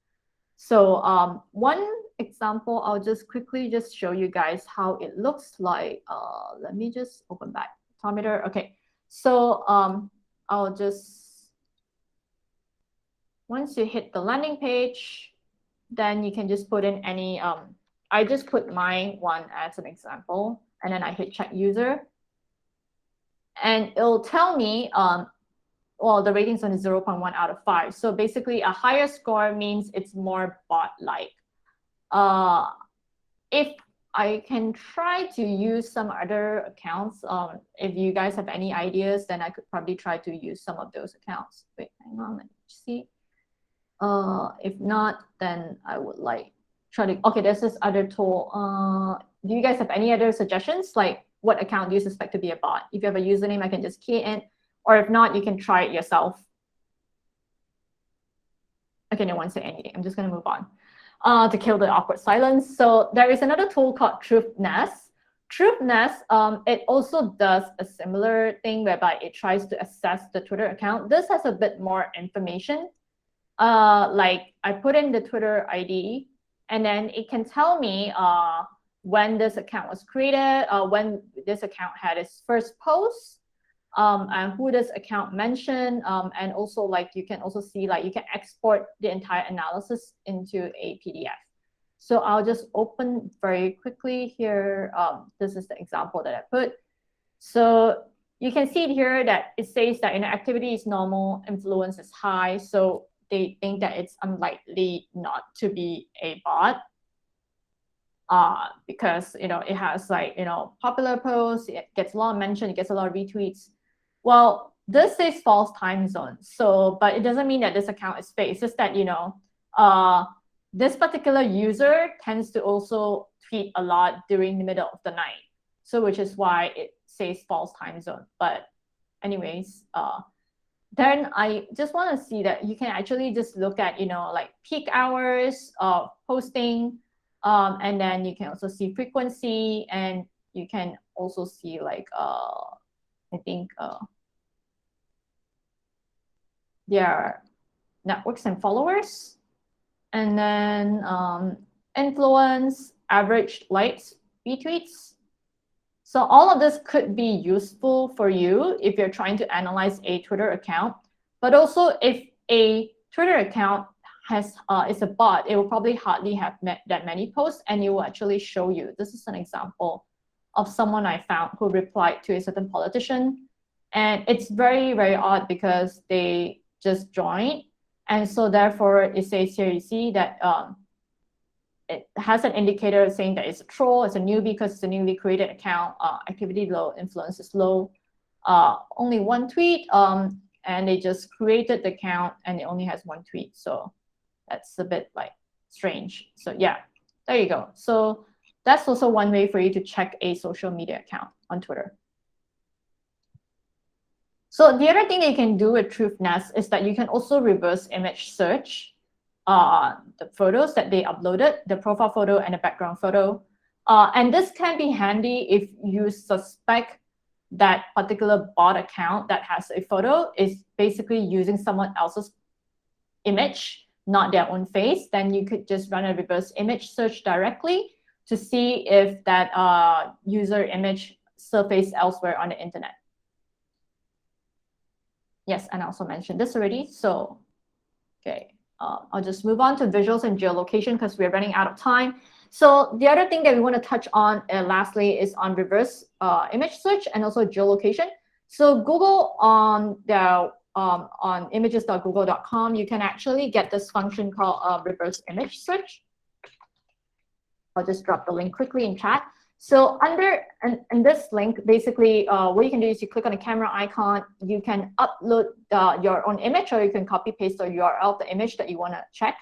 Speaker 1: So one example, I'll just quickly just show you guys how it looks like. Let me just open back Botometer. Okay, so I'll just, once you hit the landing page, then you can just put in any, I just put my one as an example, and then I hit check user. And it'll tell me, well, the rating's on 0.1 out of 5. So basically a higher score means it's more bot-like. If I can try to use some other accounts, if you guys have any ideas, then I could probably try to use some of those accounts. Wait, hang on, let me see. If not, then I would like try to, okay, there's this other tool. Do you guys have any other suggestions? Like what account do you suspect to be a bot? If you have a username, I can just key it in, or if not, you can try it yourself. Okay, no one say anything. I'm just gonna move on to kill the awkward silence. So there is another tool called Truthness. Truthness, it also does a similar thing whereby it tries to assess the Twitter account. This has a bit more information. Like I put in the Twitter ID, and then it can tell me when this account was created, when this account had its first post, and who this account mentioned, and also like you can also see like you can export the entire analysis into a PDF. So I'll just open very quickly here. This is the example that I put. So you can see here that it says that activity is normal, influence is high. So they think that it's unlikely not to be a bot. Because it has like popular posts, it gets a lot of mention, it gets a lot of retweets. Well, this says false time zone. So, but it doesn't mean that this account is fake. It's just that this particular user tends to also tweet a lot during the middle of the night. So, which is why it says false time zone. But, anyways, then I just want to see that you can actually just look at like peak hours of posting. And then you can also see frequency, and you can also see like I think their networks and followers, and then influence, average likes, retweets. So all of this could be useful for you if you're trying to analyze a Twitter account, but also if a Twitter account is a bot, it will probably hardly have that many posts, and it will actually show you. This is an example of someone I found who replied to a certain politician, and it's very, very odd because they just joined, and so therefore it says here, you see that it has an indicator saying that it's a troll, it's a newbie because it's a newly created account, activity low, influence is low, only one tweet, and they just created the account and it only has one tweet. So that's a bit like strange. So yeah, there you go. So that's also one way for you to check a social media account on Twitter. So the other thing that you can do with Truthness is that you can also reverse image search the photos that they uploaded, the profile photo and the background photo. And this can be handy if you suspect that particular bot account that has a photo is basically using someone else's image, not their own face. Then you could just run a reverse image search directly to see if that user image surfaced elsewhere on the internet. Yes, and I also mentioned this already. So, okay, I'll just move on to visuals and geolocation because we're running out of time. So the other thing that we want to touch on lastly is on reverse image search and also geolocation. So Google on their on images.google.com, you can actually get this function called reverse image search. I'll just drop the link quickly in chat. So under in this link, basically what you can do is you click on the camera icon, you can upload your own image, or you can copy paste the URL of the image that you want to check,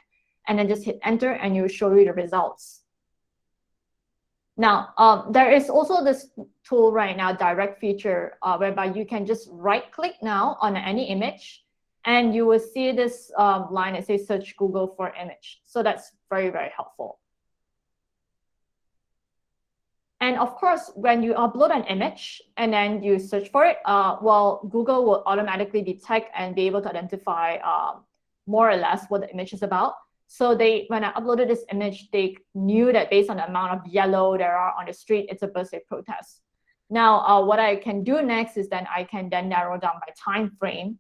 Speaker 1: and then just hit enter and it will show you the results. Now, there is also this tool right now, direct feature, whereby you can just right click now on any image and you will see this line that says search Google for image. So that's very, very helpful. And of course, when you upload an image and then you search for it, well, Google will automatically detect and be able to identify more or less what the image is about. So when I uploaded this image, they knew that based on the amount of yellow there are on the street, it's a birthday protest. Now, what I can do next is then I can then narrow down by time frame,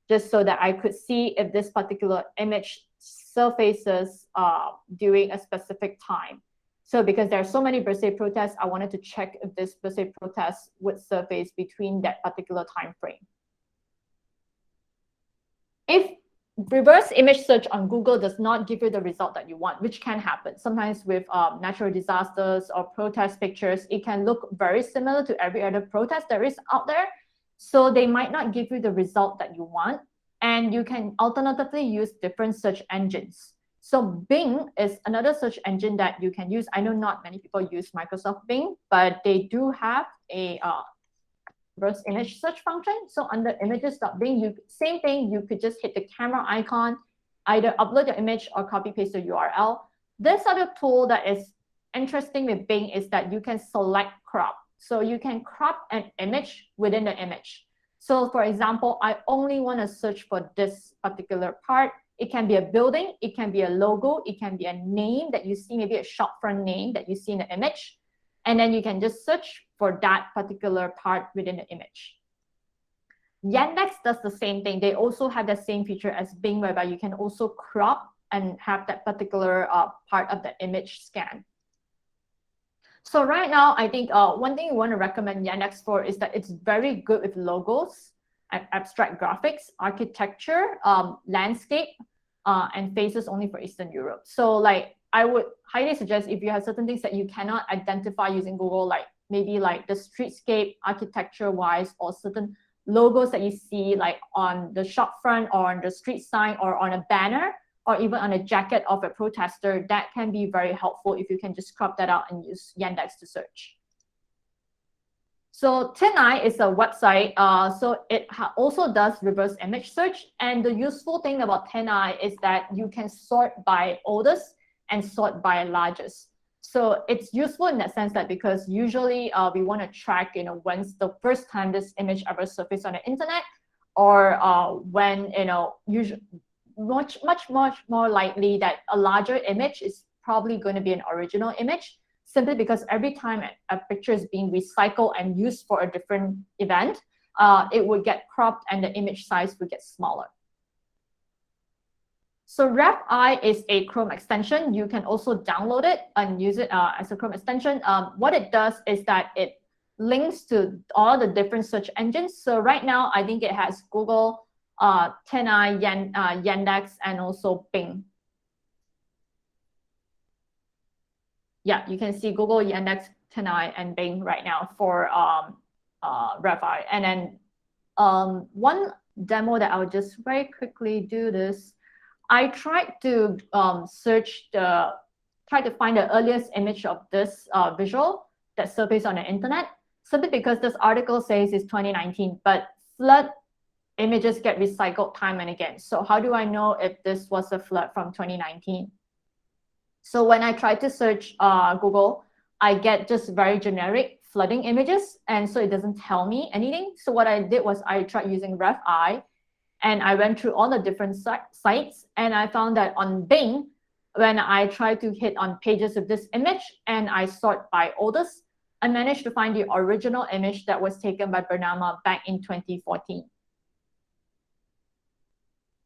Speaker 1: just so that I could see if this particular image surfaces during a specific time. So because there are so many birthday protests, I wanted to check if this birthday protest would surface between that particular time frame. If reverse image search on Google does not give you the result that you want, which can happen. Sometimes with natural disasters or protest pictures, it can look very similar to every other protest there is out there. So they might not give you the result that you want. And you can alternatively use different search engines. So Bing is another search engine that you can use. I know not many people use Microsoft Bing, but they do have a reverse image search function. So under images.bing, same thing, you could just hit the camera icon, either upload your image or copy paste the URL. This other tool that is interesting with Bing is that you can select crop. So you can crop an image within the image. So for example, I only want to search for this particular part. It can be a building, it can be a logo, it can be a name that you see, maybe a shop front name that you see in the image. And then you can just search for that particular part within the image. Yandex does the same thing. They also have the same feature as Bing, whereby you can also crop and have that particular part of the image scan. So right now, I think one thing we want to recommend Yandex for is that it's very good with logos, abstract graphics, architecture, landscape, and faces only for Eastern Europe. So like, I would highly suggest if you have certain things that you cannot identify using Google, like maybe like the streetscape architecture-wise, or certain logos that you see like on the shop front or on the street sign or on a banner, or even on a jacket of a protester, that can be very helpful if you can just crop that out and use Yandex to search. So TinEye is a website, so it also does reverse image search. And the useful thing about TinEye is that you can sort by oldest and sort by largest. So it's useful in that sense that because usually we want to track, when's the first time this image ever surfaced on the internet, or when, usually much more likely that a larger image is probably going to be an original image, simply because every time a picture is being recycled and used for a different event, it would get cropped and the image size would get smaller. So rife is a Chrome extension. You can also download it and use it as a Chrome extension. What it does is that it links to all the different search engines. So right now, I think it has Google, TinEye, Yandex, and also Bing. Yeah, you can see Google, Yandex, TinEye, and Bing right now for rife. And then one demo that I would just very quickly do this. I tried to try to find the earliest image of this visual that surfaced on the internet, simply because this article says it's 2019, but flood images get recycled time and again. So how do I know if this was a flood from 2019? So when I try to search Google, I get just very generic flooding images, and so it doesn't tell me anything. So what I did was I tried using rife, and I went through all the different sites, and I found that on Bing, when I try to hit on pages of this image and I sort by oldest, I managed to find the original image that was taken by Bernama back in 2014.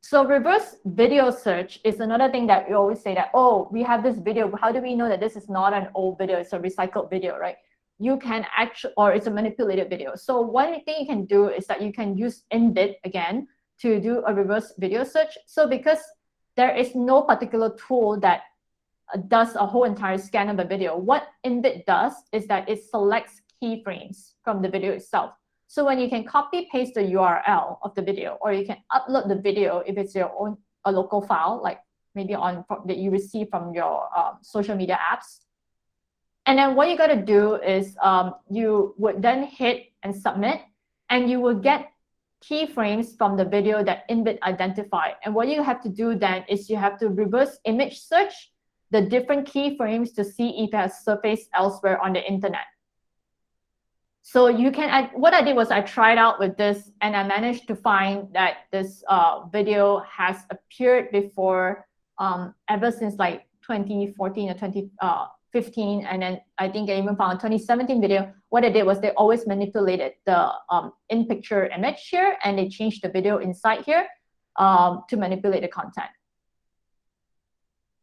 Speaker 1: So reverse video search is another thing that we always say that, oh, we have this video. How do we know that this is not an old video? It's a recycled video, right? You can actually, or it's a manipulated video. So one thing you can do is that you can use Inbit again to do a reverse video search. So because there is no particular tool that does a whole entire scan of the video, what Inbit does is that it selects keyframes from the video itself. So when you can copy paste the URL of the video, or you can upload the video if it's your own a local file, like maybe that you receive from your social media apps. And then what you got to do is you would then hit and submit, and you will get keyframes from the video that Inbit identified. And what you have to do then is you have to reverse image search the different keyframes to see if it has surfaced elsewhere on the internet. So you can, what I did was I tried out with this, and I managed to find that this video has appeared before ever since like 2014 or 2015, and then I think I even found a 2017 video. What they did was they always manipulated the in-picture image here, and they changed the video inside here to manipulate the content.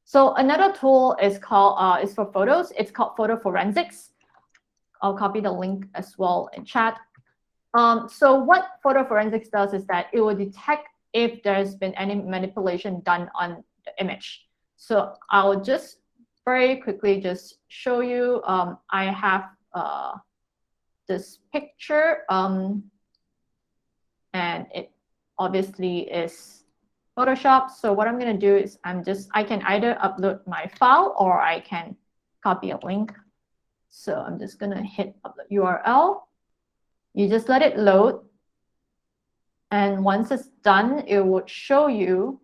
Speaker 1: So another tool is called is for photos. It's called photo forensics. I'll copy the link as well in chat. So what photo forensics does is that it will detect if there's been any manipulation done on the image. So I'll just very quickly just show you. I have this picture, and it obviously is Photoshop. So what I'm going to do is I can either upload my file or I can copy a link. So I'm just going to hit upload URL. You just let it load. And once it's done, it would show you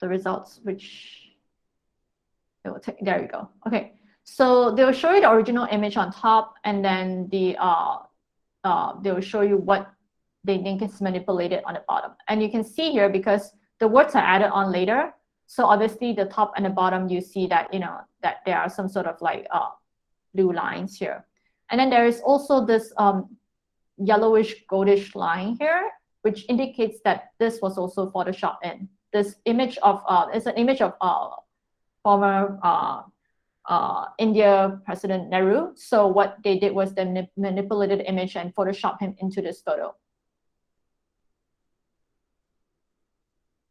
Speaker 1: the results, which it will take. There we go. Okay. So they will show you the original image on top, and then they will show you what they think is manipulated on the bottom. And you can see here, because the words are added on later, so obviously the top and the bottom, you see that, that there are some sort of like blue lines here. And then there is also this yellowish goldish line here, which indicates that this was also Photoshopped in. This image of is an image of former India President Nehru. So what they did was they manipulated the image and Photoshopped him into this photo.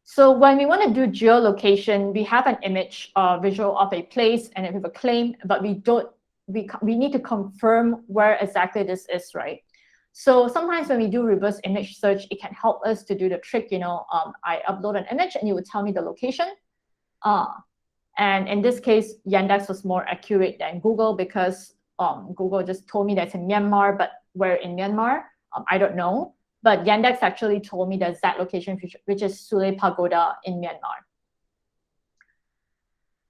Speaker 1: So when we want to do geolocation, we have an image visual of a place and we have a claim, but we need to confirm where exactly this is, right? So sometimes when we do reverse image search, it can help us to do the trick. I upload an image and it would tell me the location. And in this case, Yandex was more accurate than Google, because Google just told me that's in Myanmar, but where in Myanmar, I don't know. But Yandex actually told me the exact location, which is Sule Pagoda in Myanmar.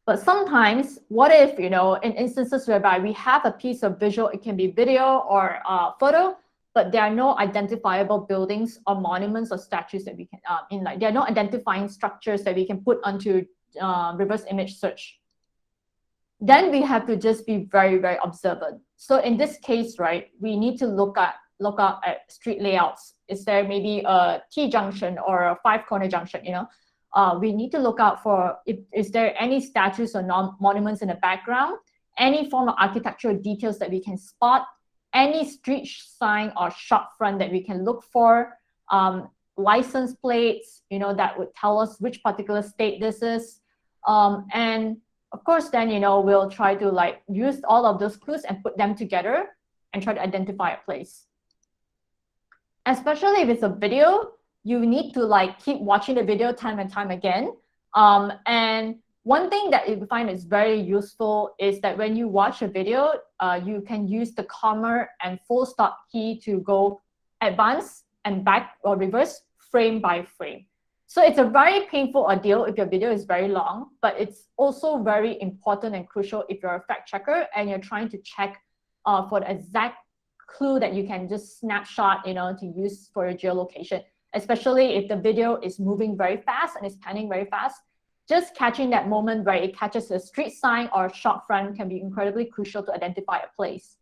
Speaker 1: But sometimes, what if, in instances whereby we have a piece of visual, it can be video or photo, but there are no identifiable buildings or monuments or statues that we can, there are no identifying structures that we can put onto reverse image search. Then we have to just be very, very observant. So in this case, right, we need to look out at street layouts. Is there maybe a T-junction or a five-corner junction, we need to look out for, is there any statues or monuments in the background, any form of architectural details that we can spot, any street sign or shop front that we can look for, license plates, that would tell us which particular state this is. And of course, then, we'll try to use all of those clues and put them together and try to identify a place. Especially if it's a video, you need to keep watching the video time and time again. And one thing that you find is very useful is that when you watch a video, you can use the comma and full stop key to go advance and back or reverse frame by frame. So it's a very painful ordeal if your video is very long, but it's also very important and crucial if you're a fact checker and you're trying to check for the exact clue that you can just snapshot, to use for your geolocation, especially if the video is moving very fast and is panning very fast. Just catching that moment where it catches a street sign or shop front can be incredibly crucial to identify a place.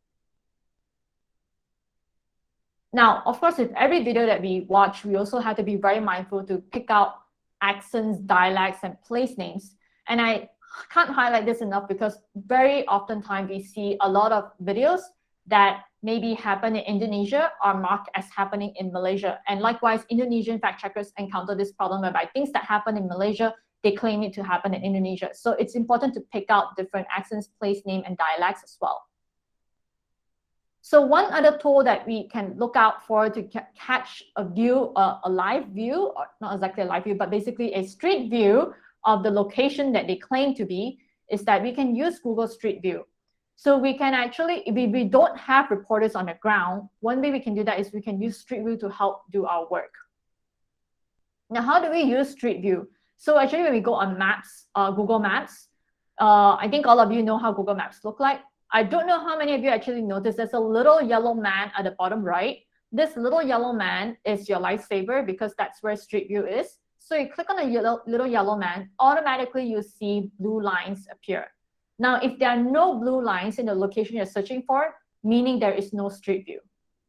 Speaker 1: Now, of course, with every video that we watch, we also have to be very mindful to pick out accents, dialects, and place names. And I can't highlight this enough because very oftentimes we see a lot of videos that maybe happen in Indonesia are marked as happening in Malaysia. And likewise, Indonesian fact checkers encounter this problem whereby things that happen in Malaysia, they claim it to happen in Indonesia. So it's important to pick out different accents, place name, and dialects as well. So one other tool that we can look out for to catch a view, a live view, or not exactly a live view, but basically a street view of the location that they claim to be, is that we can use Google Street View. So we can actually, if we don't have reporters on the ground, one way we can do that is we can use Street View to help do our work. Now, how do we use Street View? So actually, when we go on Maps, Google Maps, I think all of you know how Google Maps look like. I don't know how many of you actually noticed there's a little yellow man at the bottom right. This little yellow man is your lifesaver because that's where Street View is. So you click on the little yellow man, automatically you see blue lines appear. Now, if there are no blue lines in the location you're searching for, meaning there is no street view.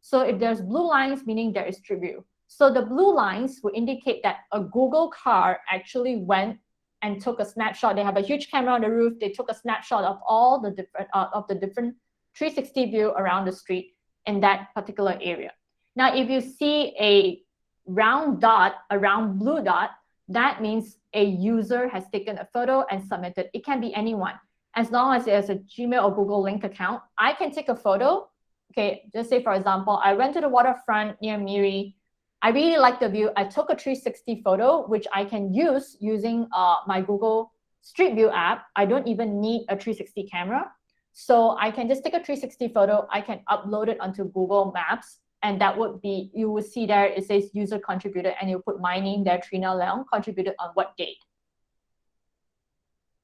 Speaker 1: So if there's blue lines, meaning there is street view. So the blue lines will indicate that a Google car actually went and took a snapshot. They have a huge camera on the roof. They took a snapshot of all the different 360 view around the street in that particular area. Now, if you see a round dot, a round blue dot, that means a user has taken a photo and submitted. It can be anyone. As long as there's a Gmail or Google Link account, I can take a photo. Okay, just say, for example, I went to the waterfront near Miri. I really like the view. I took a 360 photo, which I can use using my Google Street View app. I don't even need a 360 camera. So I can just take a 360 photo. I can upload it onto Google Maps. And that would be, you will see there, it says user contributed, and you put my name there, Trina Leong, contributed on what date.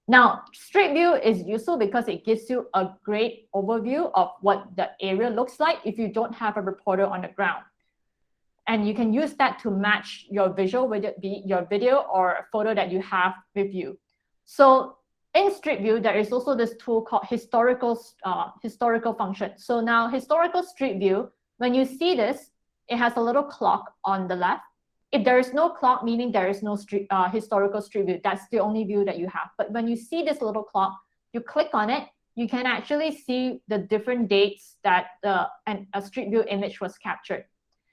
Speaker 1: Now, Street View is useful because it gives you a great overview of what the area looks like if you don't have a reporter on the ground. And you can use that to match your visual, whether it be your video or a photo that you have with you. So in Street View, there is also this tool called historical function. So now historical Street View, when you see this, it has a little clock on the left. If there is no clock, meaning there is no historical Street View, that's the only view that you have. But when you see this little clock, you click on it, you can actually see the different dates that a Street View image was captured.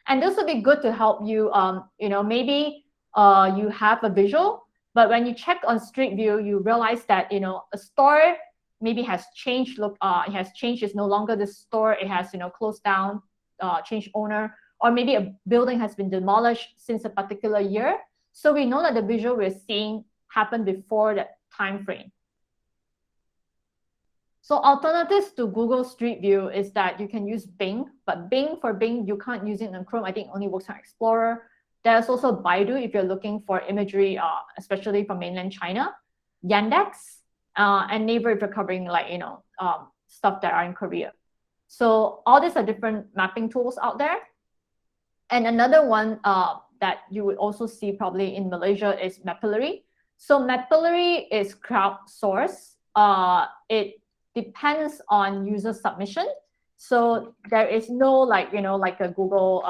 Speaker 1: And this would be good to help you, maybe you have a visual, but when you check on Street View, you realize that, a store maybe has changed, it has changed, it's no longer the store, it has, closed down, changed owner, or maybe a building has been demolished since a particular year. So we know that the visual we're seeing happened before that time frame. So alternatives to Google Street View is that you can use Bing, but for Bing, you can't use it on Chrome. I think it only works on Explorer. There's also Baidu if you're looking for imagery, especially from mainland China, Yandex, and Naver if you're covering stuff that are in Korea. So all these are different mapping tools out there. And another one that you would also see probably in Malaysia is Mapillary. So Mapillary is crowdsourced. It depends on user submission. So there is no like a Google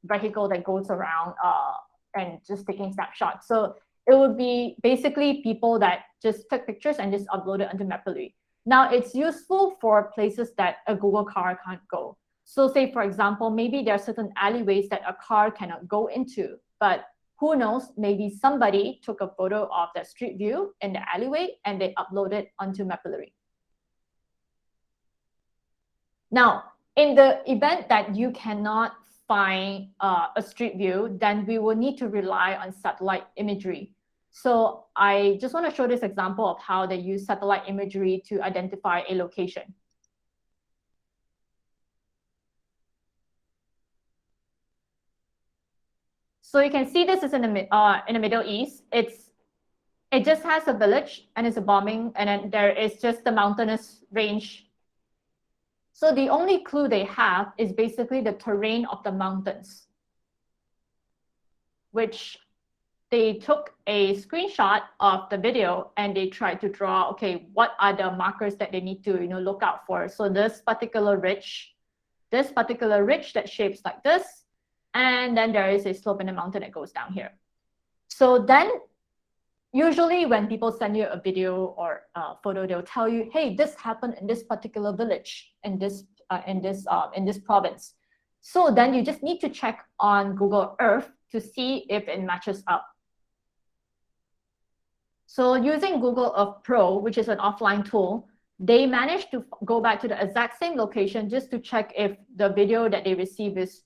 Speaker 1: vehicle that goes around and just taking snapshots. So it would be basically people that just took pictures and just upload it onto Mapillary. Now it's useful for places that a Google car can't go. So say, for example, maybe there are certain alleyways that a car cannot go into, but who knows, maybe somebody took a photo of that street view in the alleyway and they upload it onto Mapillary. Now, in the event that you cannot find a street view, then we will need to rely on satellite imagery. So I just want to show this example of how they use satellite imagery to identify a location. So you can see this is in the Middle East. It just has a village and it's a bombing, and then there is just the mountainous range. So the only clue they have is basically the terrain of the mountains, which they took a screenshot of the video and they tried to draw, okay, what are the markers that they need to look out for? So this particular ridge that shapes like this, and then there is a slope in the mountain that goes down here. So then usually when people send you a video or a photo, they'll tell you, hey, this happened in this particular village, in this province. So then you just need to check on Google Earth to see if it matches up. So using Google Earth Pro, which is an offline tool, they managed to go back to the exact same location just to check if the video that they receive is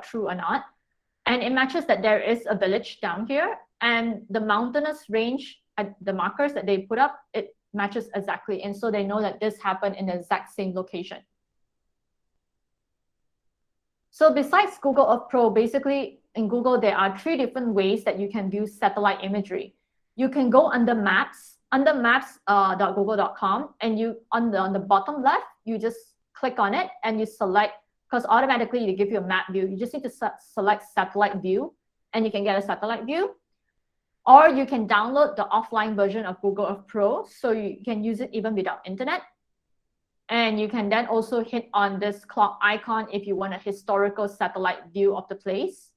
Speaker 1: true or not. And it matches that there is a village down here, and the mountainous range at the markers that they put up, it matches exactly. And so they know that this happened in the exact same location. So besides Google Earth Pro, basically in Google, there are 3 different ways that you can view satellite imagery. You can go under maps, maps.google.com, and you on the bottom left, you just click on it and you select, because automatically they give you a map view. You just need to select satellite view and you can get a satellite view. Or you can download the offline version of Google Earth Pro, so you can use it even without internet. And you can then also hit on this clock icon if you want a historical satellite view of the place.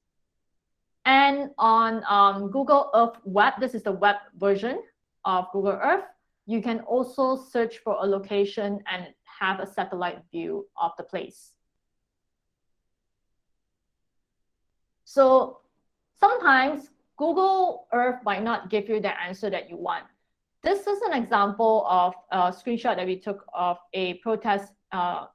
Speaker 1: And on Google Earth Web, this is the web version of Google Earth, you can also search for a location and have a satellite view of the place. So sometimes Google Earth might not give you the answer that you want. This is an example of a screenshot that we took of a protest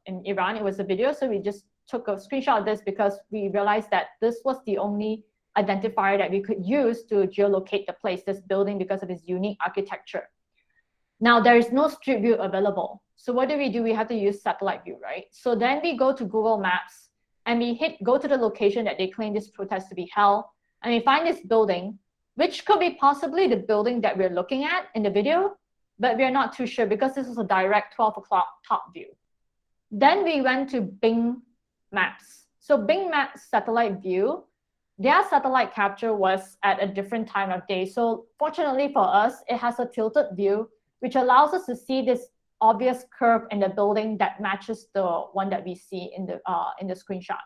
Speaker 1: in Iran. It was a video, so we just took a screenshot of this because we realized that this was the only identifier that we could use to geolocate the place, this building, because of its unique architecture. Now, there is no street view available. So what do? We have to use satellite view, right? So then we go to Google Maps and we go to the location that they claim this protest to be held, and we find this building, which could be possibly the building that we're looking at in the video, but we're not too sure because this is a direct 12 o'clock top view. Then we went to Bing Maps. So Bing Maps satellite view, their satellite capture was at a different time of day. So fortunately for us, it has a tilted view, which allows us to see this obvious curve in the building that matches the one that we see in the screenshot.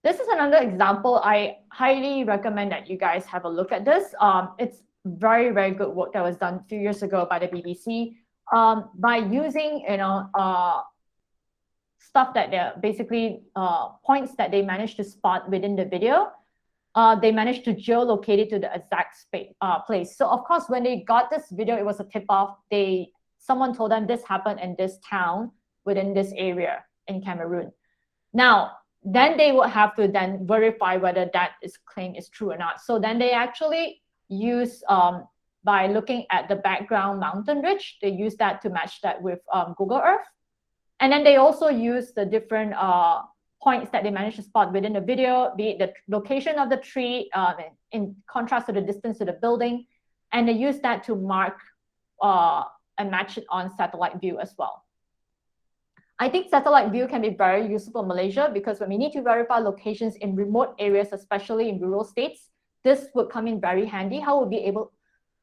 Speaker 1: This is another example. I highly recommend that you guys have a look at this. It's very, very good work that was done a few years ago by the BBC. By using, stuff that they're basically points that they managed to spot within the video, they managed to geolocate it to the exact place. So of course, when they got this video, it was a tip-off. Someone told them this happened in this town within this area in Cameroon. Now, then they would have to then verify whether that claim is true or not. So then they actually use, by looking at the background mountain ridge, they use that to match that with Google Earth. And then they also use the different points that they managed to spot within the video, be it the location of the tree in contrast to the distance to the building. And they use that to mark and match it on satellite view as well. I think satellite view can be very useful in Malaysia because when we need to verify locations in remote areas, especially in rural states, this would come in very handy.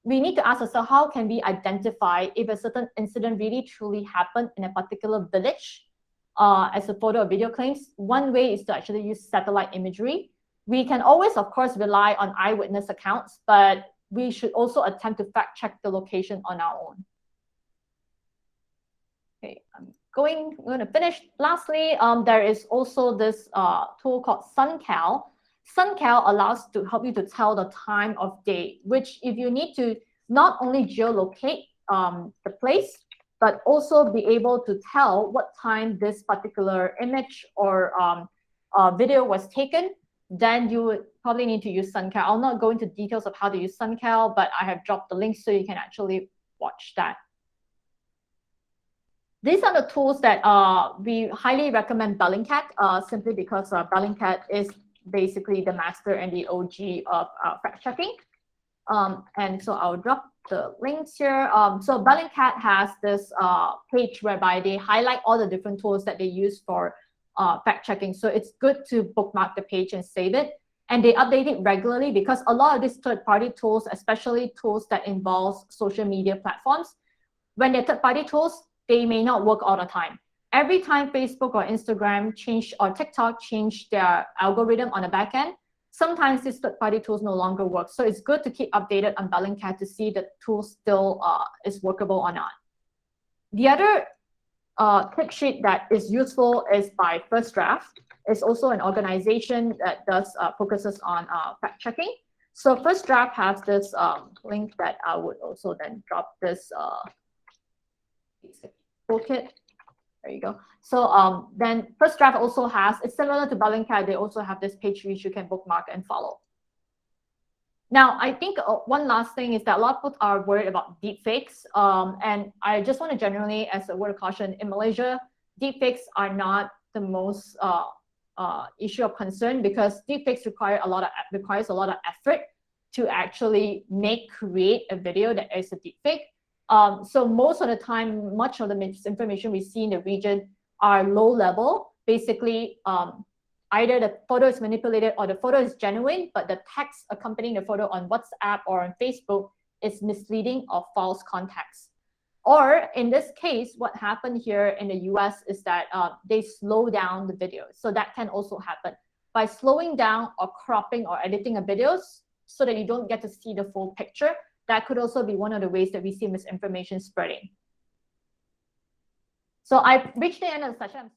Speaker 1: We need to ask ourselves, how can we identify if a certain incident really truly happened in a particular village as a photo or video claims? One way is to actually use satellite imagery. We can always, of course, rely on eyewitness accounts, but we should also attempt to fact check the location on our own. Okay, I'm going to finish. Lastly, there is also this tool called SunCal. SunCal allows to help you to tell the time of day, which if you need to not only geolocate the place, but also be able to tell what time this particular image or video was taken, then you would probably need to use SunCal. I'll not go into details of how to use SunCal, but I have dropped the link so you can actually watch that. These are the tools that we highly recommend Bellingcat, simply because Bellingcat is basically the master and the OG of fact checking. And so I'll drop the links here. So Bellingcat has this page whereby they highlight all the different tools that they use for fact checking. So it's good to bookmark the page and save it. And they update it regularly because a lot of these third-party tools, especially tools that involve social media platforms, when they're third-party tools, they may not work all the time. Every time Facebook or Instagram or TikTok change their algorithm on the back end, sometimes these third-party tools no longer work. So it's good to keep updated on Bellingcat to see the tool still is workable or not. The other tip sheet that is useful is by First Draft. It's also an organization that focuses on fact checking. So First Draft has this link that I would also then drop this toolkit. There you go. So then First Draft also has, it's similar to Bellingcat, they also have this page which you can bookmark and follow. Now, I think one last thing is that a lot of people are worried about deepfakes. And I just want to generally, as a word of caution, in Malaysia, deepfakes are not the most issue of concern because deepfakes requires a lot of effort to actually create a video that is a deepfake. So most of the time, much of the misinformation we see in the region are low level. Basically, either the photo is manipulated or the photo is genuine, but the text accompanying the photo on WhatsApp or on Facebook is misleading or false context. Or in this case, what happened here in the US is that they slow down the video. So that can also happen. By slowing down or cropping or editing a videos so that you don't get to see the full picture, that could also be one of the ways that we see misinformation spreading. So I've reached the end of the session.